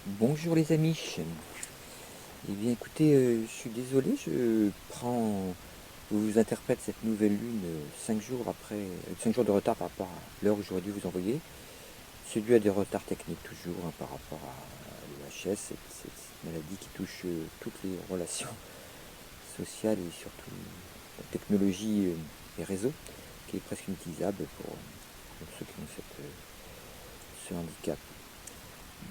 Bonjour les amis. Eh bien écoutez, je suis désolé, je vous interprète cette nouvelle lune 5 jours après, 5 jours de retard par rapport à l'heure où j'aurais dû vous envoyer. C'est dû à des retards techniques toujours par rapport à l'EHS, cette maladie qui touche toutes les relations sociales et surtout la technologie et réseaux, qui est presque inutilisable pour ceux qui ont ce handicap.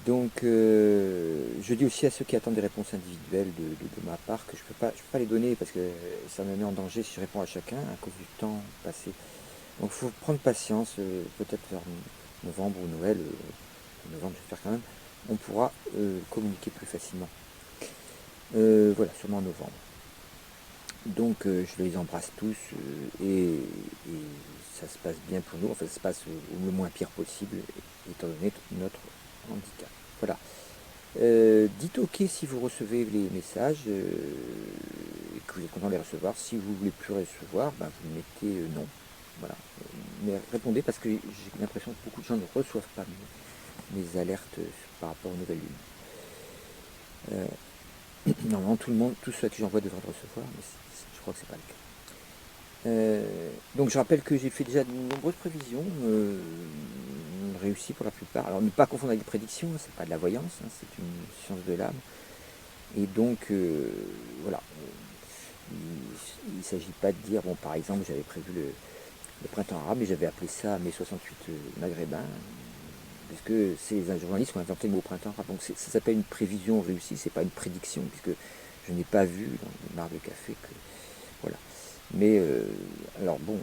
Donc, je dis aussi à ceux qui attendent des réponses individuelles de ma part que je peux pas les donner parce que ça me met en danger si je réponds à chacun à cause du temps passé. Donc, il faut prendre patience, peut-être vers novembre ou Noël, novembre j'espère quand même, on pourra communiquer plus facilement. Voilà, sûrement en novembre. Donc, je les embrasse tous et ça se passe bien pour nous, enfin ça se passe le moins pire possible étant donné notre handicap. Voilà. Dites OK si vous recevez les messages et que vous êtes content de les recevoir. Si vous ne voulez plus recevoir, ben, vous mettez non. Voilà. Mais répondez parce que j'ai l'impression que beaucoup de gens ne reçoivent pas mes alertes par rapport aux nouvelles lunes. Normalement, tout le monde, tous ceux à qui j'envoie devraient le recevoir, mais je crois que c'est pas le cas. Donc je rappelle que j'ai fait déjà de nombreuses prévisions, réussies pour la plupart. Alors ne pas confondre avec des prédictions, hein, c'est pas de la voyance, hein, c'est une science de l'âme. Et donc, voilà, il ne s'agit pas de dire, bon, par exemple, j'avais prévu le printemps arabe, mais j'avais appelé ça mai 68 maghrébin, puisque c'est les journalistes qui ont inventé le mot printemps arabe. Donc ça s'appelle une prévision réussie, c'est pas une prédiction, puisque je n'ai pas vu dans le mar de café que. Voilà. Mais, alors bon,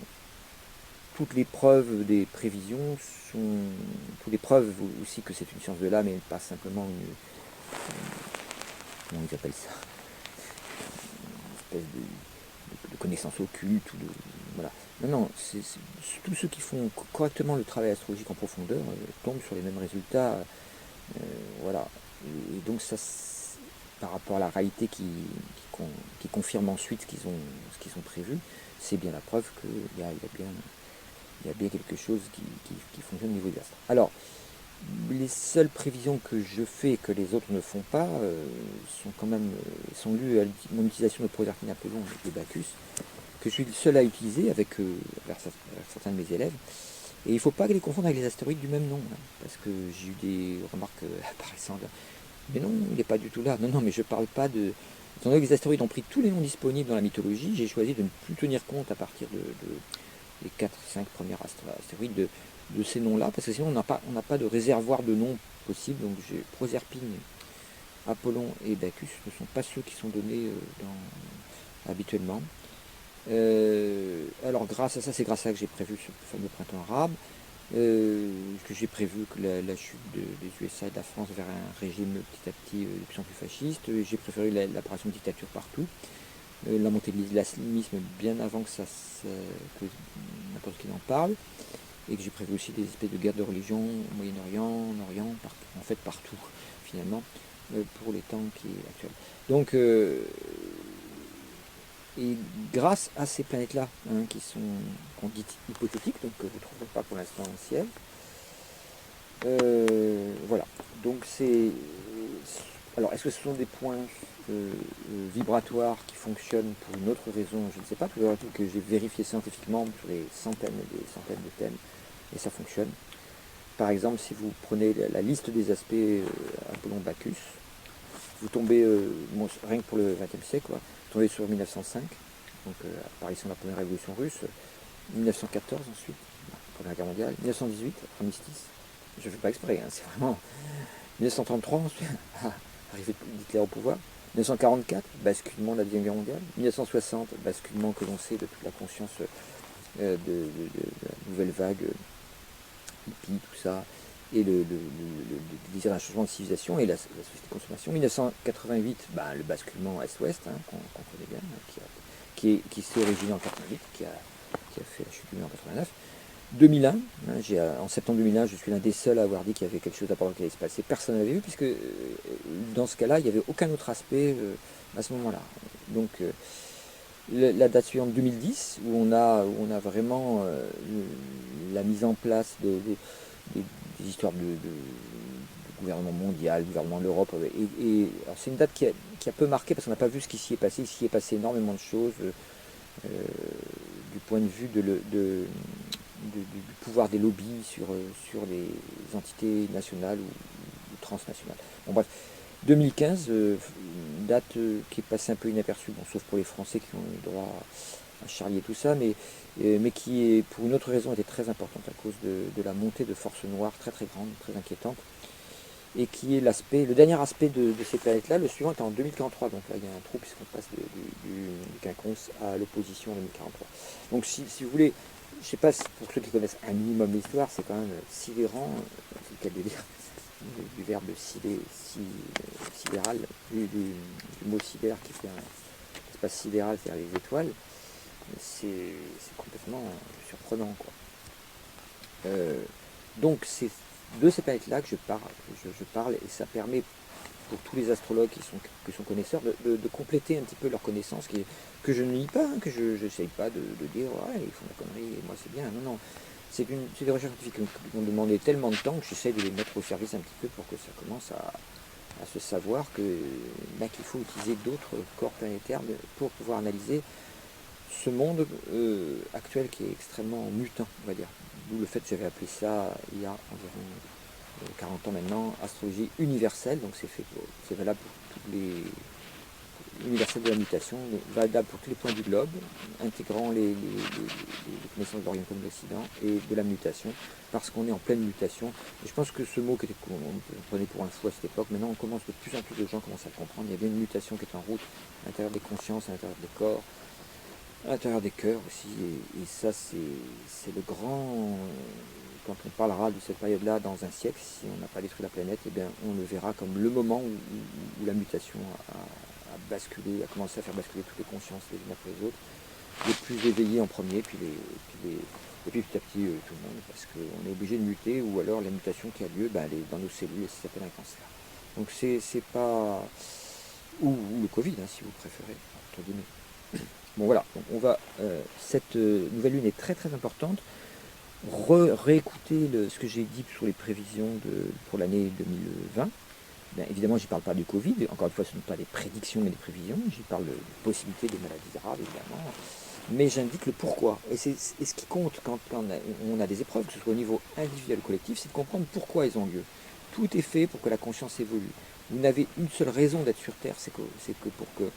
toutes les preuves des prévisions sont. Toutes les preuves aussi que c'est une science de l'âme et pas simplement une. Comment ils appellent ça, une espèce de connaissances occultes ou de. Voilà. Non, non, tous ceux qui font correctement le travail astrologique en profondeur tombent sur les mêmes résultats. Voilà. Et donc ça, par rapport à la réalité qui confirme ensuite ce qu'ils ont prévu, c'est bien la preuve qu'il y a bien quelque chose qui fonctionne au niveau des astres. Alors, les seules prévisions que je fais et que les autres ne font pas sont quand même sont lues à mon utilisation de Proserpine Apollon et Bacchus, que je suis le seul à utiliser avec certains de mes élèves. Et il ne faut pas les confondre avec les astéroïdes du même nom, hein, parce que j'ai eu des remarques apparaissant là. Mais non, il n'est pas du tout là. Non, non, mais je ne parle pas de. Étant donné que les astéroïdes ont pris tous les noms disponibles dans la mythologie, j'ai choisi de ne plus tenir compte à partir des 4-5 premiers astéroïdes de ces noms-là, parce que sinon on n'a pas de réservoir de noms possible. Donc j'ai Proserpine, Apollon et Bacchus ne sont pas ceux qui sont donnés habituellement. Alors grâce à ça, c'est grâce à ça que j'ai prévu ce fameux printemps arabe, que j'ai prévu que la chute des USA et de la France vers un régime petit à petit de plus en plus fasciste. J'ai préféré l'apparition de dictatures partout, la montée de l'islamisme bien avant que n'importe qui n'en parle, et que j'ai prévu aussi des espèces de guerres de religion au Moyen-Orient, en Orient, en fait partout finalement, pour les temps qui est actuels. Donc et grâce à ces planètes-là, hein, qu'on dit hypothétiques, donc que vous ne trouverez pas pour l'instant dans le ciel, voilà. Donc c'est. Alors, est-ce que ce sont des points vibratoires qui fonctionnent pour une autre raison? Je ne sais pas. Toujours que j'ai vérifié scientifiquement sur les centaines et des centaines de thèmes, et ça fonctionne. Par exemple, si vous prenez la liste des aspects Apollon-Bacchus, vous tombez, rien que pour le XXe siècle, quoi, vous tombez sur 1905, donc apparition de la première révolution russe, 1914 ensuite, Première Guerre mondiale, 1918, armistice, je ne fais pas exprès, hein, c'est vraiment 1933 ensuite, arrivée d'Hitler au pouvoir, 1944, basculement de la Deuxième Guerre mondiale, 1960, basculement que l'on sait de toute la conscience de la nouvelle vague hippie, tout ça, et le désir d'un changement de civilisation et la société de consommation. 1988, ben, le basculement Est-Ouest, hein, qu'on connaît bien, qui s'est originé en 88, qui a fait la chute du mur en 89. 2001, hein, en septembre 2001, je suis l'un des seuls à avoir dit qu'il y avait quelque chose d'important qui allait se passer. Personne n'avait vu, puisque dans ce cas-là, il n'y avait aucun autre aspect à ce moment-là. Donc, la date suivante, 2010, où on a vraiment la mise en place des histoires gouvernement mondial, gouvernement de l'Europe. C'est une date qui a peu marqué parce qu'on n'a pas vu ce qui s'y est passé. Il s'y est passé énormément de choses du point de vue du pouvoir des lobbies sur les entités nationales ou transnationales. Bon, bref, 2015, une date qui est passée un peu inaperçue, bon, sauf pour les Français qui ont eu droit à charrier tout ça, mais qui, est, pour une autre raison, était très importante à cause de la montée de forces noires très très grande, très inquiétante, et qui est le dernier aspect de ces planètes-là. Le suivant est en 2043, donc là il y a un trou puisqu'on passe du quinconce à l'opposition en 2043. Donc si vous voulez, je ne sais pas si pour ceux qui connaissent un minimum l'histoire, c'est quand même sidérant, c'est le cas de dire, du verbe sidéral, du mot sidère qui fait un espace sidéral, c'est-à-dire les étoiles, c'est complètement surprenant, quoi. Donc c'est de ces planètes-là que je parle, et ça permet pour tous les astrologues qui sont connaisseurs de compléter un petit peu leurs connaissances, que je ne nie pas, que je n'essaye pas de dire ouais, ils font la connerie et moi c'est bien. Non, non. C'est des recherches scientifiques qui m'ont demandé tellement de temps que j'essaie de les mettre au service un petit peu pour que ça commence à se savoir qu'il faut utiliser d'autres corps planétaires pour pouvoir analyser ce monde actuel qui est extrêmement mutant, on va dire. D'où le fait que j'avais appelé ça, il y a environ 40 ans maintenant, astrologie universelle, donc c'est valable pour toutes les universelle de la mutation, valable pour tous les points du globe, intégrant les connaissances d'Orient comme de l'Occident et de la mutation, parce qu'on est en pleine mutation. Et je pense que ce mot qu'on prenait pour un fou à cette époque, maintenant on commence de plus en plus de gens commencent à le comprendre. Il y a bien une mutation qui est en route à l'intérieur des consciences, à l'intérieur des corps, à l'intérieur des cœurs aussi, et ça c'est le grand... Quand on parlera de cette période-là dans un siècle, si on n'a pas détruit la planète, eh bien, on le verra comme le moment où la mutation a basculé, a commencé à faire basculer toutes les consciences les unes après les autres, les plus éveillés en premier, et puis petit à petit tout le monde, parce qu'on est obligé de muter, ou alors la mutation qui a lieu, elle est dans nos cellules et ça s'appelle un cancer. Donc c'est pas... Ou le Covid, hein, si vous préférez, entre guillemets. Bon voilà, donc on va, cette nouvelle lune est très très importante. Réécouter ce que j'ai dit sur les prévisions pour l'année 2020. Bien, évidemment, je ne parle pas du Covid, encore une fois, ce ne sont pas des prédictions mais des prévisions, j'y parle de possibilités des maladies graves, évidemment, mais j'indique le pourquoi. Et ce qui compte quand on a des épreuves, que ce soit au niveau individuel ou collectif, c'est de comprendre pourquoi elles ont lieu. Tout est fait pour que la conscience évolue. Vous n'avez une seule raison d'être sur Terre, c'est que pour que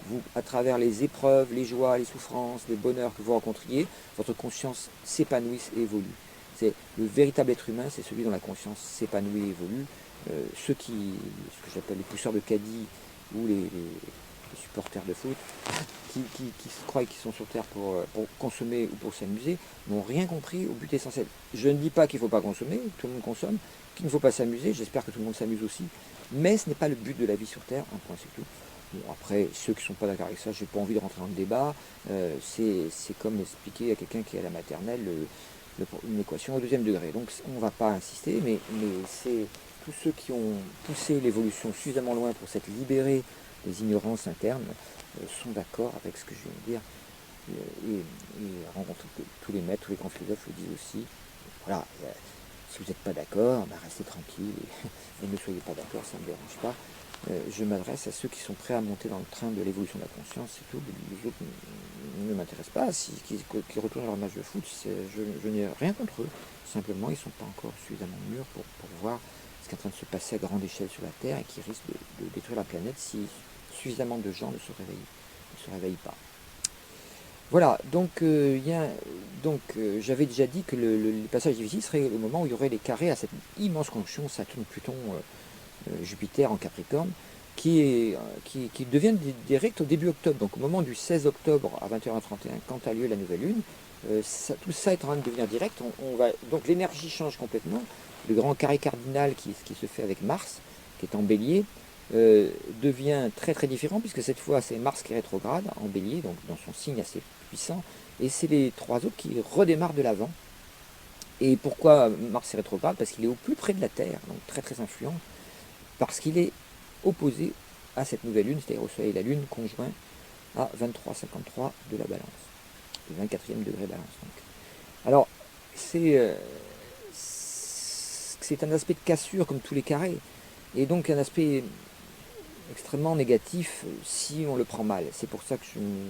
vous, à travers les épreuves, les joies, les souffrances, les bonheurs que vous rencontriez, votre conscience s'épanouisse et évolue. C'est le véritable être humain, c'est celui dont la conscience s'épanouit et évolue. Ce que j'appelle les pousseurs de caddie ou les supporters de foot, qui croient qu'ils sont sur Terre pour consommer ou pour s'amuser, n'ont rien compris au but essentiel. Je ne dis pas qu'il ne faut pas consommer, tout le monde consomme, qu'il ne faut pas s'amuser, j'espère que tout le monde s'amuse aussi, mais ce n'est pas le but de la vie sur Terre, un point c'est tout. Bon, après, ceux qui ne sont pas d'accord avec ça, je n'ai pas envie de rentrer dans le débat, c'est comme expliquer à quelqu'un qui est à la maternelle une équation au deuxième degré. Donc on ne va pas insister, mais c'est tous ceux qui ont poussé l'évolution suffisamment loin pour s'être libérés des ignorances internes sont d'accord avec ce que je viens de dire. Et rencontrer tous les maîtres, tous les grands philosophes le disent aussi. Voilà, si vous n'êtes pas d'accord, restez tranquille et ne soyez pas d'accord, ça ne me dérange pas. Je m'adresse à ceux qui sont prêts à monter dans le train de l'évolution de la conscience, c'est tout. Les autres ne m'intéressent pas. Qui retournent à leur match de foot, je n'ai rien contre eux. Simplement, ils ne sont pas encore suffisamment mûrs pour voir ce qui est en train de se passer à grande échelle sur la Terre et qui risque de détruire la planète si suffisamment de gens ne se réveillent pas. Voilà, donc, j'avais déjà dit que le passage difficile serait le moment où il y aurait les carrés à cette immense conjonction Saturne-Pluton Jupiter en Capricorne, qui devient direct au début octobre. Donc au moment du 16 octobre à 21h31, quand a lieu la nouvelle lune, tout ça est en train de devenir direct. Donc l'énergie change complètement. Le grand carré cardinal qui se fait avec Mars, qui est en bélier, devient très très différent, puisque cette fois c'est Mars qui est rétrograde en bélier, donc dans son signe assez puissant, et c'est les trois autres qui redémarrent de l'avant. Et pourquoi Mars est rétrograde? Parce qu'il est au plus près de la Terre, donc très très influent, parce qu'il est opposé à cette nouvelle lune, c'est-à-dire au Soleil et la Lune conjoint à 23,53 de la Balance, le 24e degré Balance. Donc. Alors, c'est un aspect de cassure comme tous les carrés. et donc un aspect extrêmement négatif si on le prend mal. C'est pour ça que je me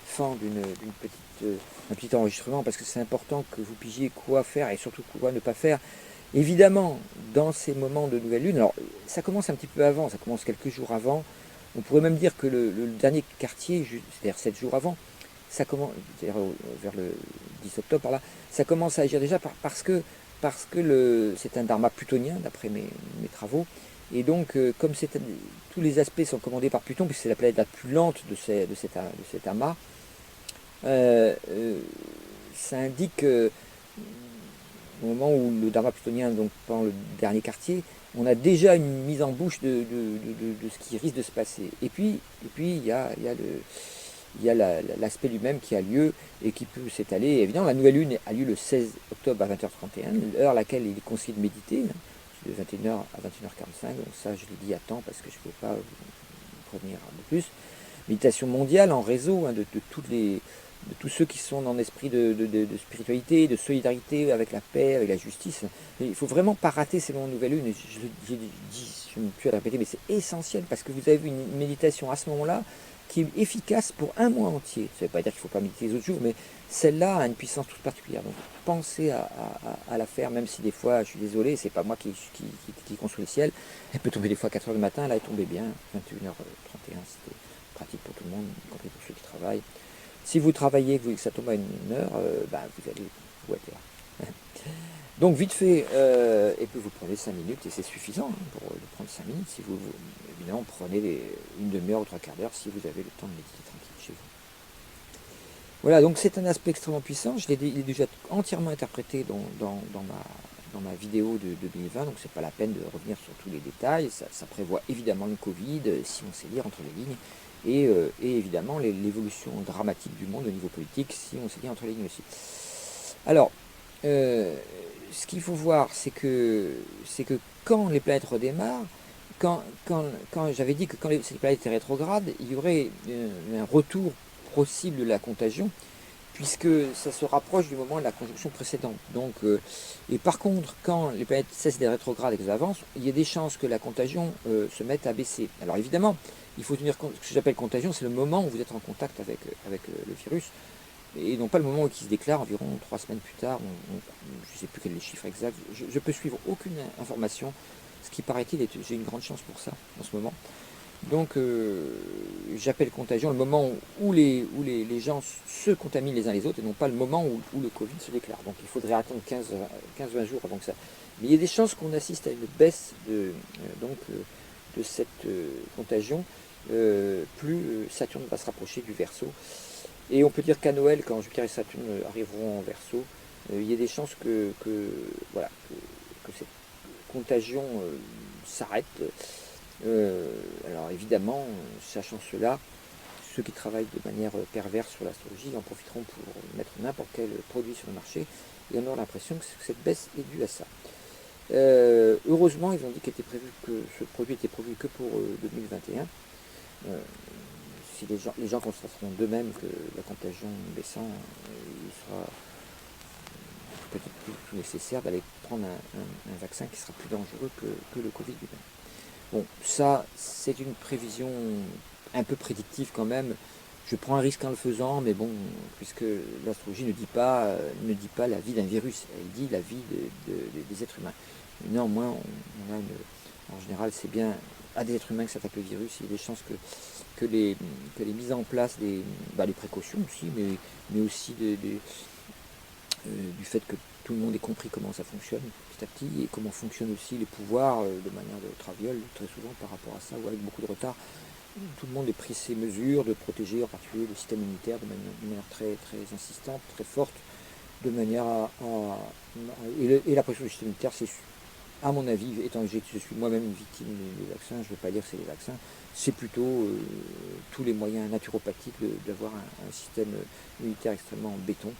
fends d'un petit enregistrement, parce que c'est important que vous pigiez quoi faire et surtout quoi ne pas faire. Évidemment, dans ces moments de nouvelle lune, alors ça commence un petit peu avant, ça commence quelques jours avant. On pourrait même dire que le dernier quartier, c'est-à-dire 7 jours avant, ça commence, c'est-à-dire vers le 10 octobre par là, ça commence à agir déjà parce que c'est un dharma plutonien d'après mes travaux. Et donc, comme tous les aspects sont commandés par Pluton, puisque c'est la planète la plus lente de cet amas, euh, euh, ça indique au moment où le dharma plutonien, donc pendant le dernier quartier, on a déjà une mise en bouche de ce qui risque de se passer. Et puis il y a l'aspect lui-même qui a lieu et qui peut s'étaler. Évidemment, la nouvelle lune a lieu le 16 octobre à 20h31, l'heure à laquelle il est conseillé de méditer, de 21h à 21h45. Donc ça, je l'ai dit à temps parce que je ne peux pas vous prévenir de plus. Méditation mondiale en réseau de tous ceux qui sont dans l'esprit de spiritualité, de solidarité avec la paix, avec la justice. Il ne faut vraiment pas rater ces moments de nouvelle lune. Je ne peux plus le répéter, mais c'est essentiel parce que vous avez une méditation à ce moment-là qui est efficace pour un mois entier. Ça ne veut pas dire qu'il ne faut pas méditer les autres jours, mais celle-là a une puissance toute particulière. Donc pensez à la faire, même si des fois, je suis désolé, c'est pas moi qui construis le ciel. Elle peut tomber des fois à 4h du matin, là elle est tombée bien, 21h31, c'était pratique pour tout le monde, y compris pour ceux qui travaillent. Si vous travaillez, que ça tombe à une heure, vous allez vous être là. Donc vite fait, et puis vous prenez 5 minutes, et c'est suffisant pour prendre 5 minutes. Si vous évidemment, prenez une demi-heure ou 3/4 d'heure si vous avez le temps de méditer tranquille chez vous. Voilà, donc c'est un aspect extrêmement puissant. Il est déjà entièrement interprété dans ma vidéo de 2020, donc c'est pas la peine de revenir sur tous les détails. Ça prévoit évidemment le Covid, si on sait lire entre les lignes, et évidemment l'évolution dramatique du monde au niveau politique, si on sait lire entre les lignes aussi. Alors, ce qu'il faut voir, c'est que quand les planètes redémarrent, quand j'avais dit que quand ces planètes étaient rétrogrades, il y aurait un retour possible de la contagion, puisque ça se rapproche du moment de la conjonction précédente. Donc, et par contre, quand les planètes cessent d'être rétrogrades et qu'elles avancent, il y a des chances que la contagion se mette à baisser. Alors évidemment, il faut tenir compte, ce que j'appelle contagion, c'est le moment où vous êtes en contact avec le virus, et non pas le moment où il se déclare environ 3 semaines plus tard. Je ne sais plus quel est le chiffre exact, je peux suivre aucune information, ce qui paraît-il, j'ai une grande chance pour ça en ce moment. Donc j'appelle contagion le moment où les gens se contaminent les uns les autres, et non pas le moment où le Covid se déclare. Donc il faudrait attendre 15-20 jours avant que ça. Mais il y a des chances qu'on assiste à une baisse de cette contagion, plus Saturne va se rapprocher du Verseau. Et on peut dire qu'à Noël, quand Jupiter et Saturne arriveront en Verseau, il y a des chances voilà, que cette contagion s'arrête. Alors évidemment, sachant cela, ceux qui travaillent de manière perverse sur l'astrologie en profiteront pour mettre n'importe quel produit sur le marché, et on aura l'impression que cette baisse est due à ça. Heureusement, ils ont dit que ce produit était prévu que pour 2021. Si les gens constateront d'eux-mêmes que la contagion baissant, il sera peut-être plus nécessaire d'aller prendre un vaccin qui sera plus dangereux que le Covid lui-même. Bon, ça, c'est une prévision un peu prédictive quand même. Je prends un risque en le faisant, mais bon, puisque l'astrologie ne dit pas la vie d'un virus, elle dit la vie des êtres humains. Néanmoins, en général, c'est bien à des êtres humains que s'attaque le virus. Il y a des chances que les mises en place, les précautions aussi, mais aussi du fait que tout le monde ait compris comment ça fonctionne petit à petit, et comment fonctionnent aussi les pouvoirs de manière de traviole, très souvent par rapport à ça, ou avec beaucoup de retard. Tout le monde a pris ses mesures de protéger en particulier le système immunitaire de manière très, très insistante, très forte, de manière et la pression du système immunitaire, c'est, à mon avis, étant que je suis moi-même une victime des vaccins, je ne veux pas dire que c'est les vaccins, c'est plutôt tous les moyens naturopathiques d'avoir un système immunitaire extrêmement béton.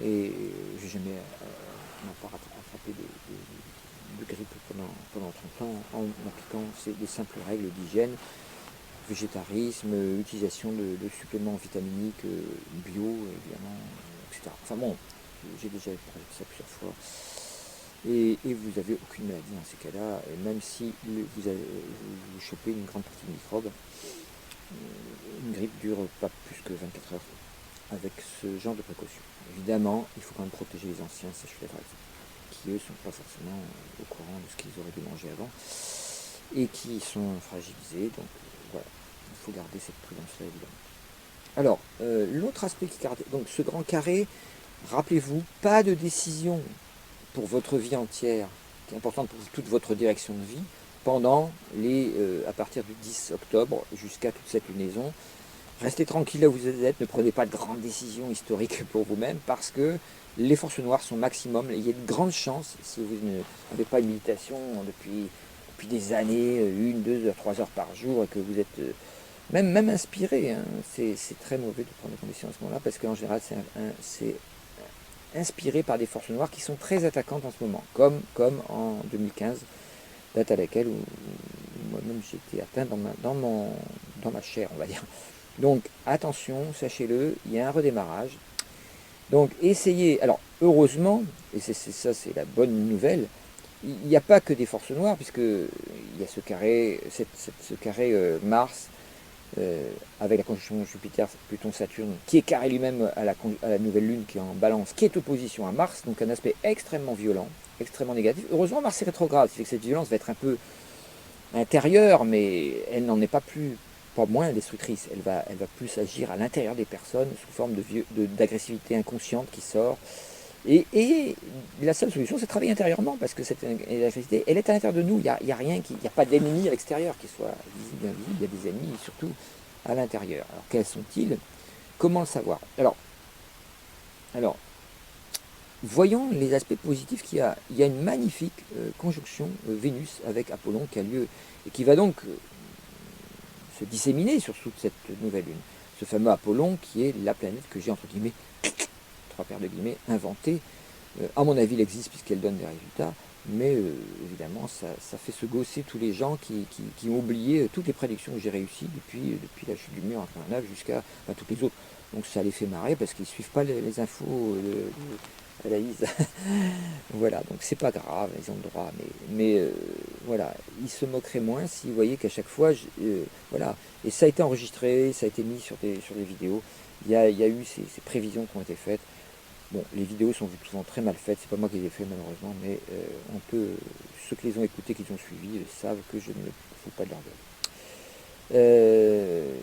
Et j'ai jamais pas attrapé de grippe pendant 30 ans en appliquant des simples règles d'hygiène, végétarisme, utilisation de suppléments vitaminiques bio, évidemment, etc. Enfin bon, j'ai déjà parlé de ça plusieurs fois. et vous n'avez aucune maladie dans ces cas-là, et même si vous chopez une grande partie de microbes, une grippe dure pas plus que 24 heures avec ce genre de précautions. Évidemment, il faut quand même protéger les anciens sèche-lèvres, qui eux ne sont pas forcément au courant de ce qu'ils auraient dû manger avant et qui sont fragilisés. Donc voilà, il faut garder cette prudence-là évidemment. Alors, l'autre aspect qui caractérise, donc ce grand carré, rappelez-vous, pas de décision pour votre vie entière, qui est importante pour toute votre direction de vie, pendant à partir du 10 octobre jusqu'à toute cette lunaison. Restez tranquille là où vous êtes, ne prenez pas de grandes décisions historiques pour vous-même, parce que les forces noires sont maximum. Il y a de grandes chances, si vous n'avez pas une méditation depuis des années, 1, 2 heures, 3 heures par jour, et que vous êtes même inspiré, hein, c'est très mauvais de prendre des conditions à ce moment-là, parce qu'en général, c'est inspiré par des forces noires qui sont très attaquantes en ce moment, comme en 2015, date à laquelle moi-même j'ai été atteint dans ma chair, on va dire. Donc attention, sachez-le, il y a un redémarrage. Donc essayez, alors heureusement, et ça c'est la bonne nouvelle, il n'y a pas que des forces noires, puisque il y a ce carré, ce carré Mars, avec la conjonction Jupiter, Pluton, Saturne, qui est carré lui-même à la nouvelle lune qui est en balance, qui est opposition à Mars, donc un aspect extrêmement violent, extrêmement négatif. Heureusement Mars est rétrograde, c'est que cette violence va être un peu intérieure, mais elle n'en est pas moins destructrice. Elle va plus agir à l'intérieur des personnes sous forme d'agressivité inconsciente qui sort. Et la seule solution, c'est de travailler intérieurement, parce que cette agressivité, elle est à l'intérieur de nous. Il n'y a pas d'ennemis à l'extérieur qui soient visibles, invisibles. Il y a des ennemis, surtout à l'intérieur. Alors, quels sont-ils? Comment le savoir? Alors, voyons les aspects positifs qu'il y a. Il y a une magnifique conjonction Vénus avec Apollon qui a lieu, et qui va donc se disséminer sur toute cette nouvelle lune. Ce fameux Apollon qui est la planète que j'ai, entre guillemets, 3 paires de guillemets, inventée. À mon avis, elle existe puisqu'elle donne des résultats, mais évidemment, ça fait se gausser tous les gens qui ont oublié toutes les prédictions que j'ai réussies depuis la chute du mur en 89 jusqu'à toutes les autres. Donc ça les fait marrer parce qu'ils ne suivent pas les infos à la Lise. Voilà, donc c'est pas grave, ils ont le droit, mais voilà, ils se moqueraient moins s'ils voyaient qu'à chaque fois, voilà, et ça a été enregistré, ça a été mis sur des vidéos, il y a eu ces prévisions qui ont été faites. Bon, les vidéos sont souvent très mal faites, c'est pas moi qui les ai fait malheureusement, mais ceux qui les ont écoutées, qui les ont suivis, savent que je ne me fous pas de leur gueule.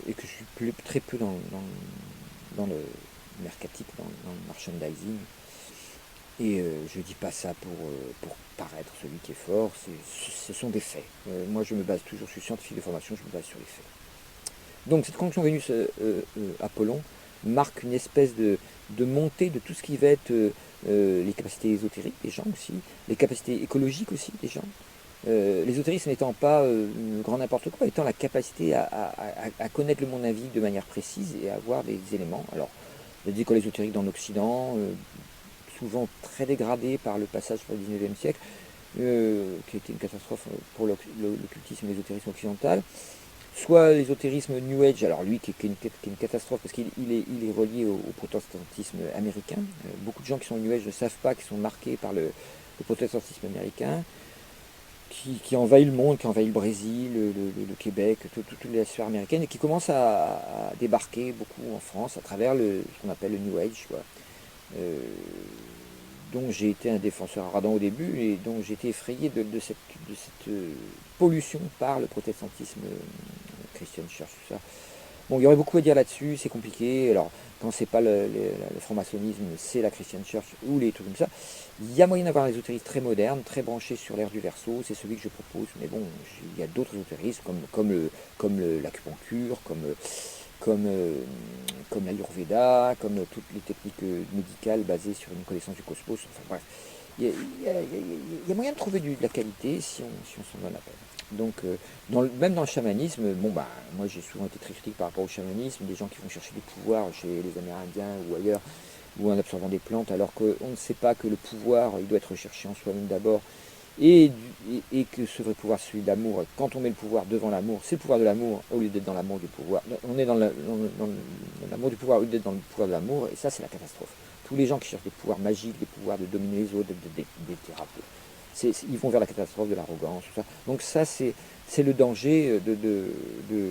Et que je suis très peu dans le mercatique, dans le merchandising. Et je ne dis pas ça pour paraître celui qui est fort, ce sont des faits. Moi je me base toujours, je suis scientifique de formation, je me base sur les faits. Donc cette conjonction Vénus-Apollon marque une espèce de montée de tout ce qui va être les capacités ésotériques des gens aussi, les capacités écologiques aussi des gens. L'ésotérisme n'étant pas grand n'importe quoi, étant la capacité à connaître le monde invisible de manière précise et à avoir des éléments. Alors, les écoles ésotériques dans l'Occident, souvent très dégradé par le passage par le 19e siècle, qui a été une catastrophe pour l'occultisme et l'ésotérisme occidental. Soit l'ésotérisme New Age, alors lui qui est une catastrophe parce qu'il est relié au protestantisme américain. Beaucoup de gens qui sont New Age ne savent pas qu'ils sont marqués par le protestantisme américain, qui envahit le monde, qui envahit le Brésil, le Québec, toute la sphère américaine, et qui commence à débarquer beaucoup en France à travers ce qu'on appelle le New Age, quoi. Dont j'ai été un défenseur ardent au début et dont j'ai été effrayé de cette pollution par le protestantisme Christian Church, tout ça. Bon, il y aurait beaucoup à dire là-dessus, c'est compliqué. Alors, quand c'est pas le franc-maçonnisme, c'est la Christian Church ou les trucs comme ça. Il y a moyen d'avoir un ésotérisme très moderne, très branché sur l'ère du Verseau, c'est celui que je propose. Mais bon, il y a d'autres ésotérismes comme l'acupuncture, comme l'Ayurveda, comme toutes les techniques médicales basées sur une connaissance du cosmos. Enfin bref, il y a moyen de trouver de la qualité si on s'en donne la peine. Donc, même dans le chamanisme, bon bah, moi j'ai souvent été très critique par rapport au chamanisme, des gens qui vont chercher du pouvoir chez les Amérindiens ou ailleurs, ou en absorbant des plantes, alors qu'on ne sait pas que le pouvoir, il doit être recherché en soi-même d'abord, et que ce vrai pouvoir, c'est celui de l'amour. Quand on met le pouvoir devant l'amour, c'est le pouvoir de l'amour au lieu d'être dans l'amour du pouvoir. On est dans l'amour du pouvoir au lieu d'être dans le pouvoir de l'amour, et ça c'est la catastrophe. Tous les gens qui cherchent des pouvoirs magiques, des pouvoirs de dominer les autres, des thérapeutes, ils vont vers la catastrophe, de l'arrogance, tout ça. Donc ça, c'est le danger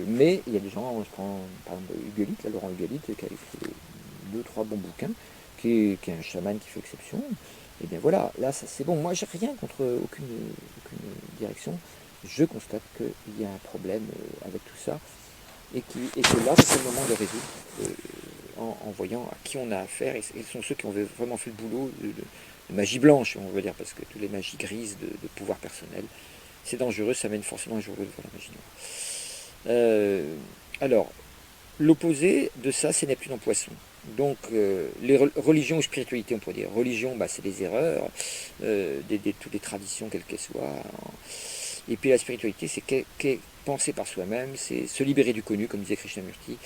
Mais il y a des gens, je prends par exemple Huguelite, là, Laurent Huguelite, qui a écrit deux, trois bons bouquins, qui est un chaman qui fait exception. Et bien voilà, là c'est bon. Moi, j'ai rien contre aucune direction. Je constate qu'il y a un problème avec tout ça et que là, c'est le moment de résoudre en voyant à qui on a affaire. Et ce sont ceux qui ont vraiment fait le boulot de magie blanche, on veut dire, parce que toutes les magies grises de pouvoir personnel, c'est dangereux, ça mène forcément un jour vers la magie noire. Alors, l'opposé de ça, c'est Neptune en poisson. Donc, les religions ou spiritualité, on pourrait dire. Religion, c'est des erreurs, toutes les traditions, quelles qu'elles soient. Et puis la spiritualité, c'est penser par soi-même, c'est se libérer du connu, comme disait Krishnamurti,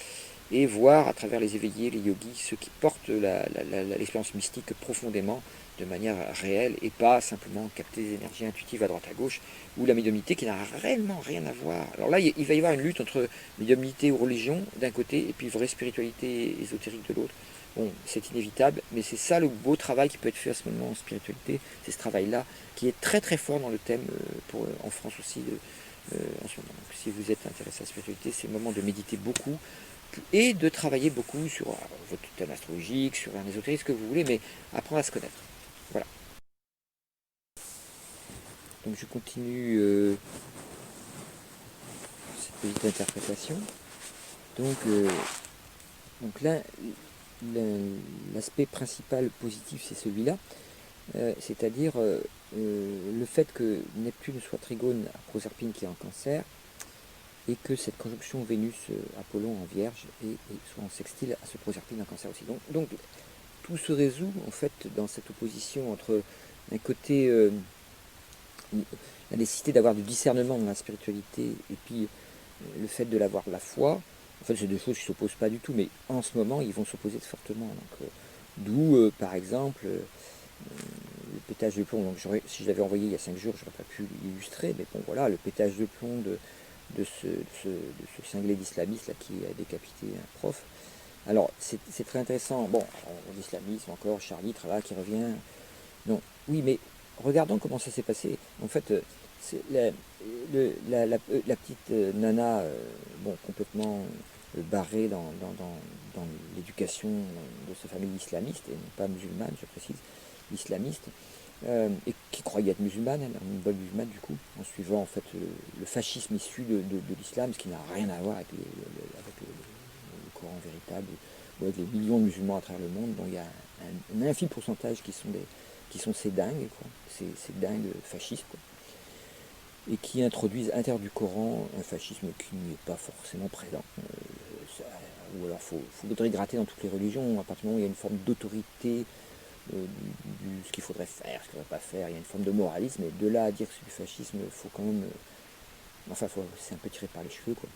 et voir à travers les éveillés, les yogis, ceux qui portent l'expérience mystique profondément, de manière réelle, et pas simplement capter des énergies intuitives à droite à gauche, ou la médiumnité qui n'a réellement rien à voir. Alors là, il va y avoir une lutte entre médiumnité ou religion d'un côté, et puis vraie spiritualité ésotérique de l'autre. Bon, c'est inévitable, mais c'est ça le beau travail qui peut être fait à ce moment en spiritualité, c'est ce travail-là, qui est très très fort dans le thème, en France aussi, en ce moment. Donc, si vous êtes intéressé à la spiritualité, c'est le moment de méditer beaucoup, et de travailler beaucoup sur votre thème astrologique, sur un ésotérisme, ce que vous voulez, mais apprendre à se connaître. Voilà. Donc je continue cette petite interprétation. Donc, là, l'aspect principal positif, c'est celui-là, c'est-à-dire le fait que Neptune soit trigone à Proserpine qui est en Cancer, et que cette conjonction Vénus-Apollon en Vierge et soit en sextile à ce Proserpine en Cancer aussi. Donc tout se résout en fait dans cette opposition entre d'un côté la nécessité d'avoir du discernement dans la spiritualité et puis le fait de l'avoir de la foi. En fait, c'est deux choses qui ne s'opposent pas du tout, mais en ce moment, ils vont s'opposer fortement. D'où, par exemple, le pétage de plomb. Donc, si je l'avais envoyé il y a 5 jours, j'aurais pas pu l'illustrer, mais bon, voilà, le pétage de plomb de ce cinglé d'islamiste là, qui a décapité un prof. Alors, c'est très intéressant. Bon, l'islamisme encore, Charlie, Trala qui revient. Non, oui, mais regardons comment ça s'est passé. En fait, la petite nana, bon, complètement barrée dans l'éducation de sa famille islamiste, et pas musulmane, je précise, islamiste, et qui croyait être musulmane, une bonne musulmane du coup, en suivant en fait le fascisme issu de l'islam, ce qui n'a rien à voir avec le Coran véritable, ou avec les millions de musulmans à travers le monde, dont il y a un infime pourcentage qui sont ces dingues, quoi, ces dingues fascistes, quoi, et qui introduisent à l'intérieur du Coran un fascisme qui n'est pas forcément présent. Ou alors il faudrait gratter dans toutes les religions, à partir du moment où il y a une forme d'autorité, ce qu'il faudrait faire, ce qu'il ne faudrait pas faire, il y a une forme de moralisme, et de là à dire que c'est du fascisme, il faut quand même... c'est un peu tiré par les cheveux, quoi.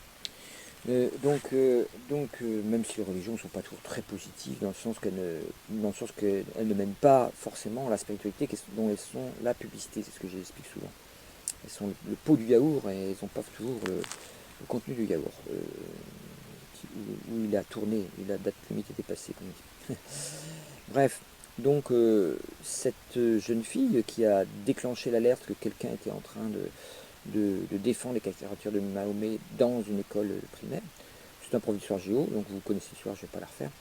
Même si les religions ne sont pas toujours très positives, dans le sens qu'elles ne mènent pas forcément la spiritualité dont elles sont la publicité, c'est ce que j'explique souvent. Elles sont le pot du yaourt et elles n'ont pas toujours le contenu du yaourt, où il a tourné, où la date limite est dépassée, comme on dit. Bref, donc cette jeune fille qui a déclenché l'alerte que quelqu'un était en train de défendre les caricatures de Mahomet dans une école primaire. C'est un prof d'histoire géo, donc vous connaissez l'histoire, je ne vais pas la refaire,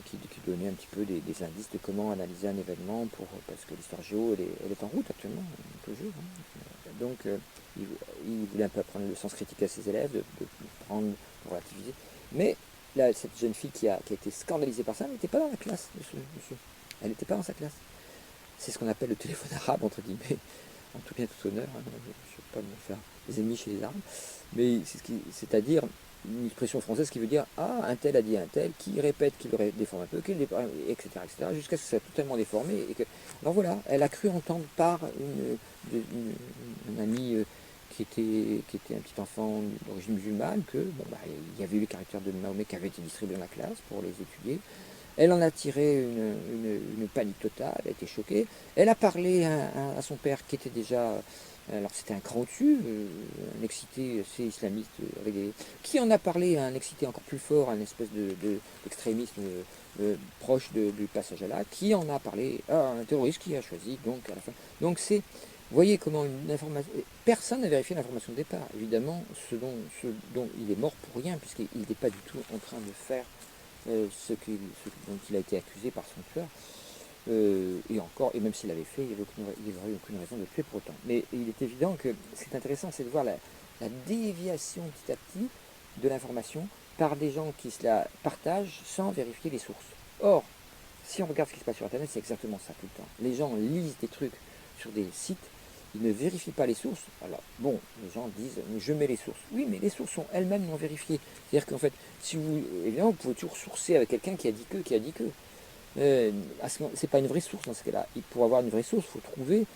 qui donnait un petit peu des indices de comment analyser un événement, parce que l'histoire géo, elle est en route actuellement, toujours. Hein. Donc il voulait un peu apprendre le sens critique à ses élèves, de prendre, de relativiser. Mais là, cette jeune fille qui a été scandalisée par ça, elle n'était pas dans la classe de ce monsieur. Elle n'était pas dans sa classe. C'est ce qu'on appelle le téléphone arabe, entre guillemets, en tout bien tout honneur, hein, je ne vais pas me faire des ennemis chez les Arabes, mais c'est-à-dire une expression française qui veut dire « Ah, un tel a dit un tel », qui répète, qui le déforme un peu, etc., jusqu'à ce que ça soit totalement déformé. Alors voilà, elle a cru entendre par un ami qui était un petit enfant d'origine musulmane que il y avait eu les caractères de Mahomet qui avaient été distribués dans la classe pour les étudier. Elle en a tiré une panique totale, elle a été choquée. Elle a parlé à son père qui était déjà, alors c'était un cran au-dessus, un excité assez islamiste, qui en a parlé à un excité encore plus fort, un espèce d'extrémisme proche du passage à l'acte, qui en a parlé à un terroriste qui a choisi, donc à la fin. Donc Voyez comment une information... Personne n'a vérifié l'information de départ. Évidemment, ce dont il est mort pour rien, puisqu'il n'est pas du tout en train de faire ce dont il a été accusé par son tueur. Et encore, et même s'il l'avait fait, il n'y aurait aucune raison de le tuer pour autant. Mais il est évident que ce qui est intéressant, c'est de voir la déviation petit à petit de l'information par des gens qui se la partagent sans vérifier les sources. Or, si on regarde ce qui se passe sur Internet, c'est exactement ça tout le temps. Les gens lisent des trucs sur des sites, ils ne vérifient pas les sources. Alors, bon, les gens disent, je mets les sources. Oui, mais les sources sont elles-mêmes non vérifiées. C'est-à-dire qu'en fait, si vous, évidemment, vous pouvez toujours sourcer avec quelqu'un qui a dit que. C'est pas une vraie source dans ce cas-là. Pour avoir une vraie source, il faut trouver,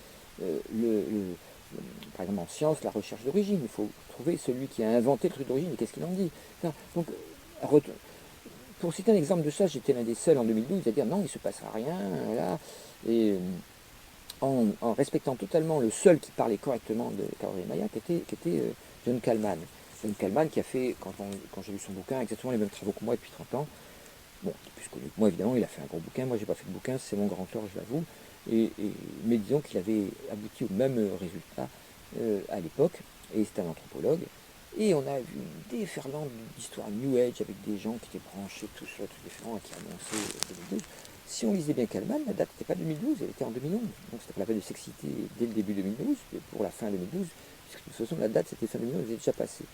par exemple en science, la recherche d'origine. Il faut trouver celui qui a inventé le truc d'origine et qu'est-ce qu'il en dit. Donc, pour citer un exemple de ça, j'étais l'un des seuls en 2012 à dire non, il ne se passera rien. Là. Et en respectant totalement le seul qui parlait correctement de Caroline Maya, qui était John Kalman. John Kalman qui a fait, quand j'ai lu son bouquin, exactement les mêmes travaux que moi depuis 30 ans. Bon, plus connu que moi évidemment, il a fait un gros bouquin, moi j'ai pas fait de bouquin, c'est mon grand cœur, je l'avoue. Mais disons qu'il avait abouti au même résultat à l'époque, et c'était un anthropologue. Et on a vu une déferlante d'histoires New Age avec des gens qui étaient branchés tous sur le truc différent et qui annonçaient 2012. Si on lisait bien Kalman, la date n'était pas 2012, elle était en 2011. Donc c'était pas la peine de s'exciter dès le début 2012, pour la fin 2012, puisque de toute façon la date c'était fin 2011, elle était déjà passée.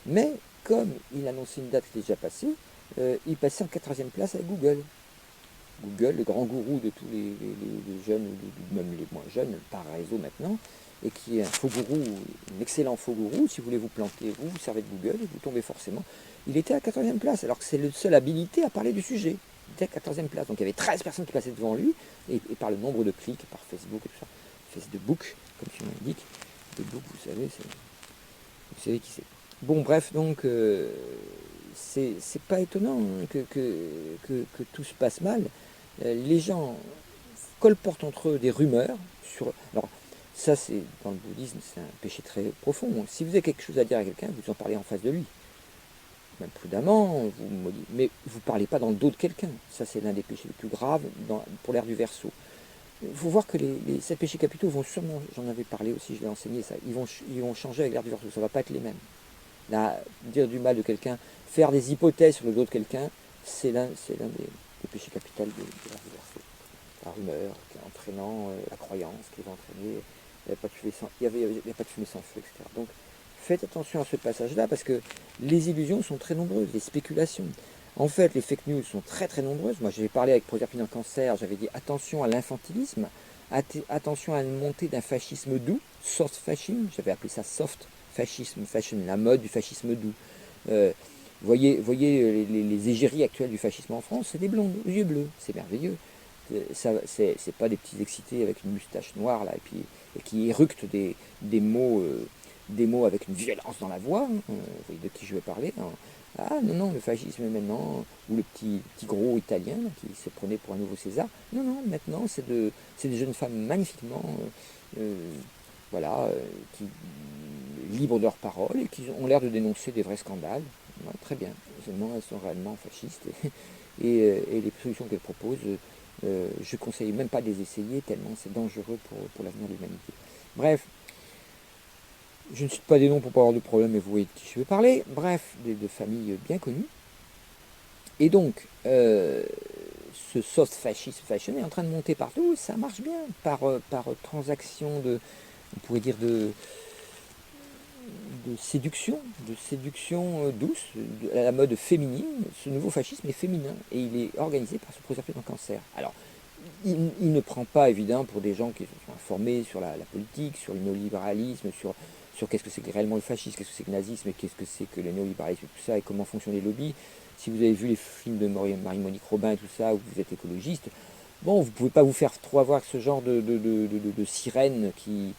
Mais comme il annonçait une date qui était déjà passée, il passait en 14e place avec Google. Google, le grand gourou de tous les jeunes, ou même les moins jeunes, par réseau maintenant, et qui est un faux gourou, un excellent faux gourou. Si vous voulez vous planter, vous servez de Google et vous tombez forcément. Il était à 14e place, alors que c'est le seul habilité à parler du sujet. Il était à 14e place. Donc il y avait 13 personnes qui passaient devant lui, et par le nombre de clics, par Facebook et tout ça. Facebook, comme tu m'indiques. Facebook, vous savez qui c'est. Bon, bref, donc, c'est pas étonnant hein, que tout se passe mal. Les gens colportent entre eux des rumeurs sur. Alors, ça, c'est dans le bouddhisme, c'est un péché très profond. Donc, si vous avez quelque chose à dire à quelqu'un, vous en parlez en face de lui. Même prudemment, mais vous ne parlez pas dans le dos de quelqu'un. Ça, c'est l'un des péchés les plus graves pour l'ère du Verseau. Il faut voir que les 7 péchés capitaux vont sûrement, j'en avais parlé aussi, je l'ai enseigné ça, ils vont changer avec l'ère du Verseau. Ça ne va pas être les mêmes. Là, dire du mal de quelqu'un, faire des hypothèses sur le dos de quelqu'un, c'est l'un des péchés capitaux de l'ère du Verseau. La rumeur, entraînant la croyance qui va entraîner, il n'y a pas de fumée sans feu, etc. Donc faites attention à ce passage-là parce que les illusions sont très nombreuses, les spéculations. En fait, les fake news sont très très nombreuses. Moi, j'avais parlé avec Proserpine en cancer, j'avais dit attention à l'infantilisme, attention à une montée d'un fascisme doux, soft fascisme, j'avais appelé ça soft fascisme, la mode du fascisme doux. Voyez les égéries actuelles du fascisme en France, c'est des blondes aux yeux bleus, c'est merveilleux. C'est pas des petits excités avec une moustache noire là, et qui éructent des mots avec une violence dans la voix. Vous voyez de qui je veux parler hein. Ah non, non, le fascisme maintenant, ou le petit gros italien là, qui se prenait pour un nouveau César. Non, non, maintenant c'est des jeunes femmes magnifiquement voilà, qui libres de leurs paroles et qui ont l'air de dénoncer des vrais scandales. Ouais, très bien, seulement elles sont réellement fascistes et les solutions qu'elles proposent, je ne conseille même pas de les essayer tellement c'est dangereux pour l'avenir de l'humanité. Bref, je ne cite pas des noms pour ne pas avoir de problème, mais vous voyez de qui je veux parler. Bref, de familles bien connues. Et donc, ce soft fashion est en train de monter partout, ça marche bien, par transaction on pourrait dire de séduction douce, à la mode féminine. Ce nouveau fascisme est féminin et il est organisé par ce Proserpine en cancer. Alors, il ne prend pas évidemment pour des gens qui sont informés sur la politique, sur le néolibéralisme, sur qu'est-ce que c'est réellement le fascisme, qu'est-ce que c'est que le nazisme, et qu'est-ce que c'est que le néolibéralisme et tout ça, et comment fonctionnent les lobbies. Si vous avez vu les films de Marie-Monique Robin et tout ça, où vous êtes écologiste, bon, vous ne pouvez pas vous faire trop avoir ce genre de sirènes qui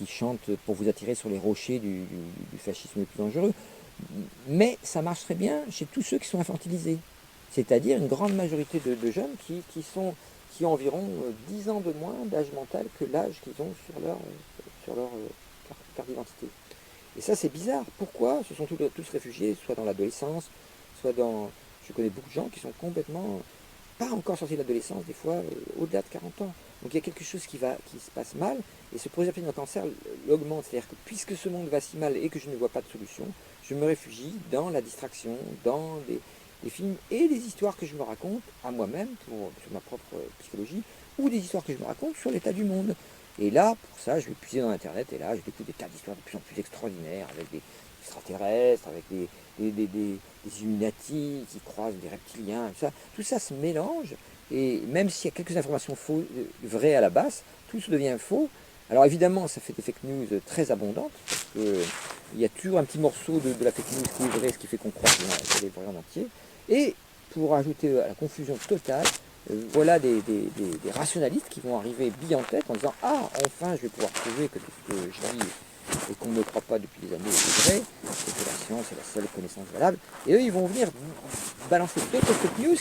chantent pour vous attirer sur les rochers du fascisme le plus dangereux. Mais ça marche très bien chez tous ceux qui sont infantilisés. C'est-à-dire une grande majorité de jeunes qui ont environ 10 ans de moins d'âge mental que l'âge qu'ils ont sur leur carte d'identité. Et ça, c'est bizarre. Pourquoi ce sont tous réfugiés, soit dans l'adolescence, soit dans... Je connais beaucoup de gens qui sont complètement pas encore sorti de l'adolescence, des fois au-delà de 40 ans. Donc il y a quelque chose qui se passe mal, et ce projet d'un cancer l'augmente. C'est-à-dire que puisque ce monde va si mal et que je ne vois pas de solution, je me réfugie dans la distraction, dans des films et des histoires que je me raconte à moi-même, sur ma propre psychologie, ou des histoires que je me raconte sur l'état du monde. Et là, pour ça, je vais puiser dans Internet, et là, je découvre des tas d'histoires de plus en plus extraordinaires, avec des extraterrestres, avec des Illuminati qui croisent des reptiliens, tout ça se mélange, et même s'il y a quelques informations vraies à la base, tout se devient faux. Alors évidemment, ça fait des fake news très abondantes, parce qu'il y a toujours un petit morceau de la fake news qui est vrai, ce qui fait qu'on croit qu'elle est vraie en entier. Et pour ajouter à la confusion totale, voilà des rationalistes qui vont arriver billes en tête en disant ah, enfin je vais pouvoir prouver que tout ce que je dis et qu'on ne me croit pas depuis des années est vrai, et que la science est la seule connaissance valable. Et eux, ils vont venir balancer d'autres fake news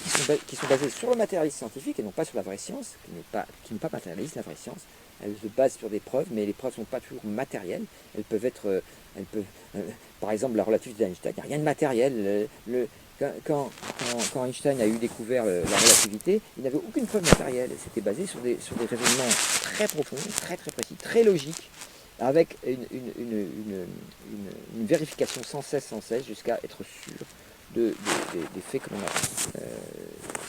qui sont basées sur le matérialisme scientifique et non pas sur la vraie science, qui n'est pas matérialiste, la vraie science. Elles se basent sur des preuves, mais les preuves ne sont pas toujours matérielles. Elles peuvent être, par exemple, la relativité d'Einstein, il n'y a rien de matériel. Quand Einstein a eu découvert la relativité, il n'avait aucune preuve matérielle. C'était basé sur des raisonnements très profonds, très très précis, très logiques, avec une vérification sans cesse, jusqu'à être sûr des faits que l'on a.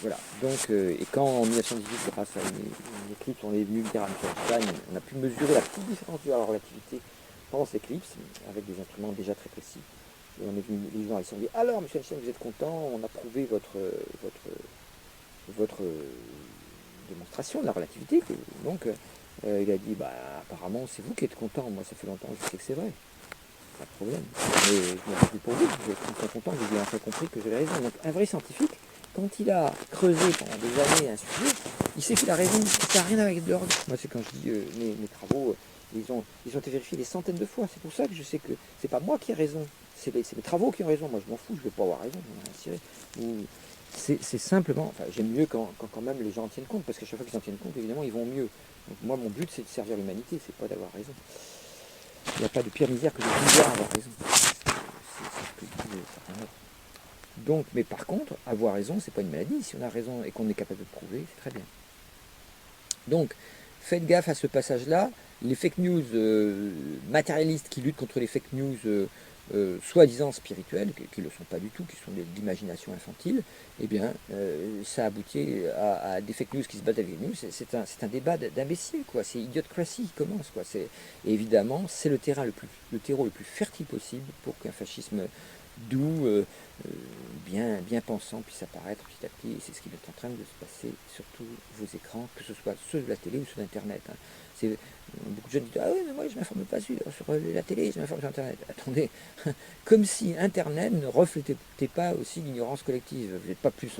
Voilà. Donc, et quand en 1918, grâce à une éclipse, on est venu dire à Einstein, on a pu mesurer la petite différence de la relativité pendant cette éclipse, avec des instruments déjà très précis. Et on est venu, les gens ils se sont dit, alors monsieur Einstein, vous êtes content, on a prouvé votre démonstration de la relativité. Donc, il a dit, bah, apparemment, c'est vous qui êtes content. Moi, ça fait longtemps que je sais que c'est vrai. Pas de problème. Mais je m'en plus pour vous. Vous êtes tout content que vous ayez enfin compris que j'avais raison. Donc, un vrai scientifique, quand il a creusé pendant des années un sujet, il sait qu'il a raison. Ça n'a rien à voir avec de l'orgue. Moi, c'est quand je dis mes travaux, ils ont été vérifiés des centaines de fois. C'est pour ça que je sais que c'est pas moi qui ai raison. C'est mes travaux qui ont raison. Moi, je m'en fous. Je ne vais pas avoir raison. C'est simplement, enfin, j'aime mieux quand même les gens en tiennent compte, parce qu'à chaque fois qu'ils en tiennent compte, évidemment, ils vont mieux. Donc moi, mon but, c'est de servir l'humanité, c'est pas d'avoir raison. Il n'y a pas de pire misère que de vouloir avoir raison. C'est ce que dit certains autres. Donc, mais par contre, avoir raison, c'est pas une maladie. Si on a raison et qu'on est capable de le prouver, c'est très bien. Donc, faites gaffe à ce passage-là. Les fake news matérialistes qui luttent contre les fake news soi-disant spirituelles, qui ne le sont pas du tout, qui sont de l'imagination infantile, eh bien, ça aboutit à des fake news qui se battent avec les news. C'est un débat d'imbéciles, quoi. C'est idiocratie qui commence, quoi. Et évidemment, c'est le terreau le plus fertile possible pour qu'un fascisme doux, bien pensant puisse apparaître petit à petit. Et c'est ce qui est en train de se passer sur tous vos écrans, que ce soit ceux de la télé ou ceux d'Internet. Beaucoup de jeunes disent ah oui, mais moi je ne m'informe pas sur la télé, je m'informe sur Internet. Attendez, comme si Internet ne reflétait pas aussi l'ignorance collective. Vous n'êtes pas plus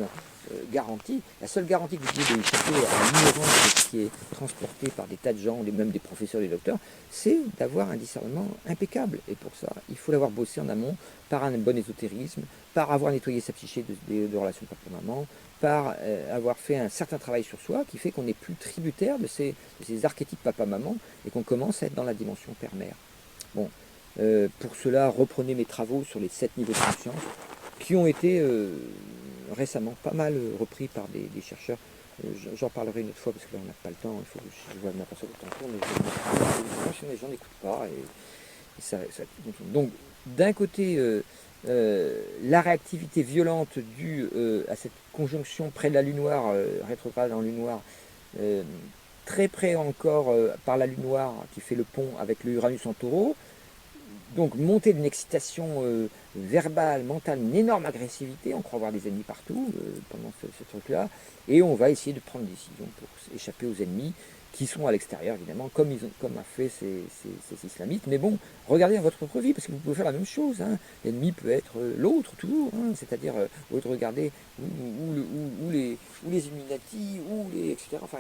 garanti. La seule garantie que vous ayez d'échapper à l'ignorance qui est transportée par des tas de gens, même des professeurs et des docteurs, c'est d'avoir un discernement impeccable. Et pour ça, il faut l'avoir bossé en amont par un bon ésotérisme, par avoir nettoyé sa psyché de relations papa-maman, par avoir fait un certain travail sur soi qui fait qu'on n'est plus tributaire de ces archétypes papa-maman et qu'on commence à être dans la dimension père-mère. Bon, pour cela, reprenez mes travaux sur les 7 niveaux de conscience qui ont été récemment pas mal repris par des chercheurs. J'en parlerai une autre fois parce que là on n'a pas le temps, il faut que je vois m'apercevoir du temps court, mais les gens n'écoutent pas. Donc, d'un côté, la réactivité violente due à cette conjonction près de la Lune noire, rétrograde en Lune noire, très près encore par la Lune noire qui fait le pont avec le Uranus en taureau, donc montée d'une excitation verbale, mentale, une énorme agressivité, on croit voir des ennemis partout pendant ce truc-là, et on va essayer de prendre des décisions pour échapper aux ennemis qui sont à l'extérieur, évidemment, comme a fait ces islamistes. Mais bon, regardez dans votre propre vie, parce que vous pouvez faire la même chose. Hein. L'ennemi peut être l'autre, toujours, hein. C'est-à-dire, au lieu de regarder où les Illuminati, etc., enfin,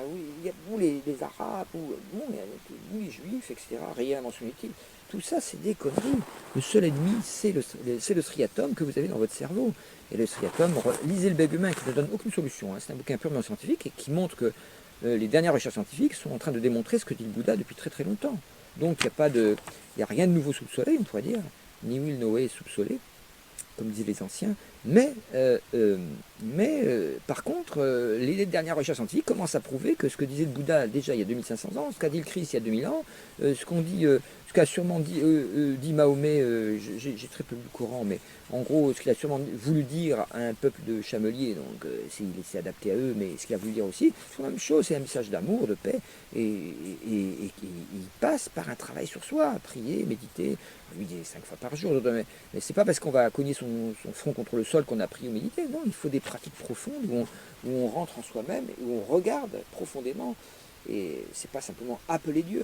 où les Arabes, où les Juifs, etc., rien à mention utile. Tout ça, c'est des conneries. Le seul ennemi, c'est le striatum que vous avez dans votre cerveau. Et le striatum, lisez le bébé humain, qui ne donne aucune solution. Hein. C'est un bouquin purement scientifique et qui montre que les dernières recherches scientifiques sont en train de démontrer ce que dit le Bouddha depuis très très longtemps. Donc il n'y a rien de nouveau sous le soleil, on pourrait dire. Ni will no way sous le soleil, comme disaient les anciens. Par contre, les dernières recherches scientifiques commencent à prouver que ce que disait le Bouddha déjà il y a 2500 ans, ce qu'a dit le Christ il y a 2000 ans, ce qu'a sûrement dit Mahomet, j'ai très peu lu le Coran, mais en gros, ce qu'il a sûrement voulu dire à un peuple de chameliers, donc il s'est adapté à eux, mais ce qu'il a voulu dire aussi, c'est la même chose, c'est un message d'amour, de paix, et il passe par un travail sur soi, prier, méditer, lui dit 5 fois par jour, mais c'est pas parce qu'on va cogner son front contre le sol qu'on a prié ou médité, non, il faut des pratiques profondes où on rentre en soi-même, et où on regarde profondément. Et c'est pas simplement appeler Dieu,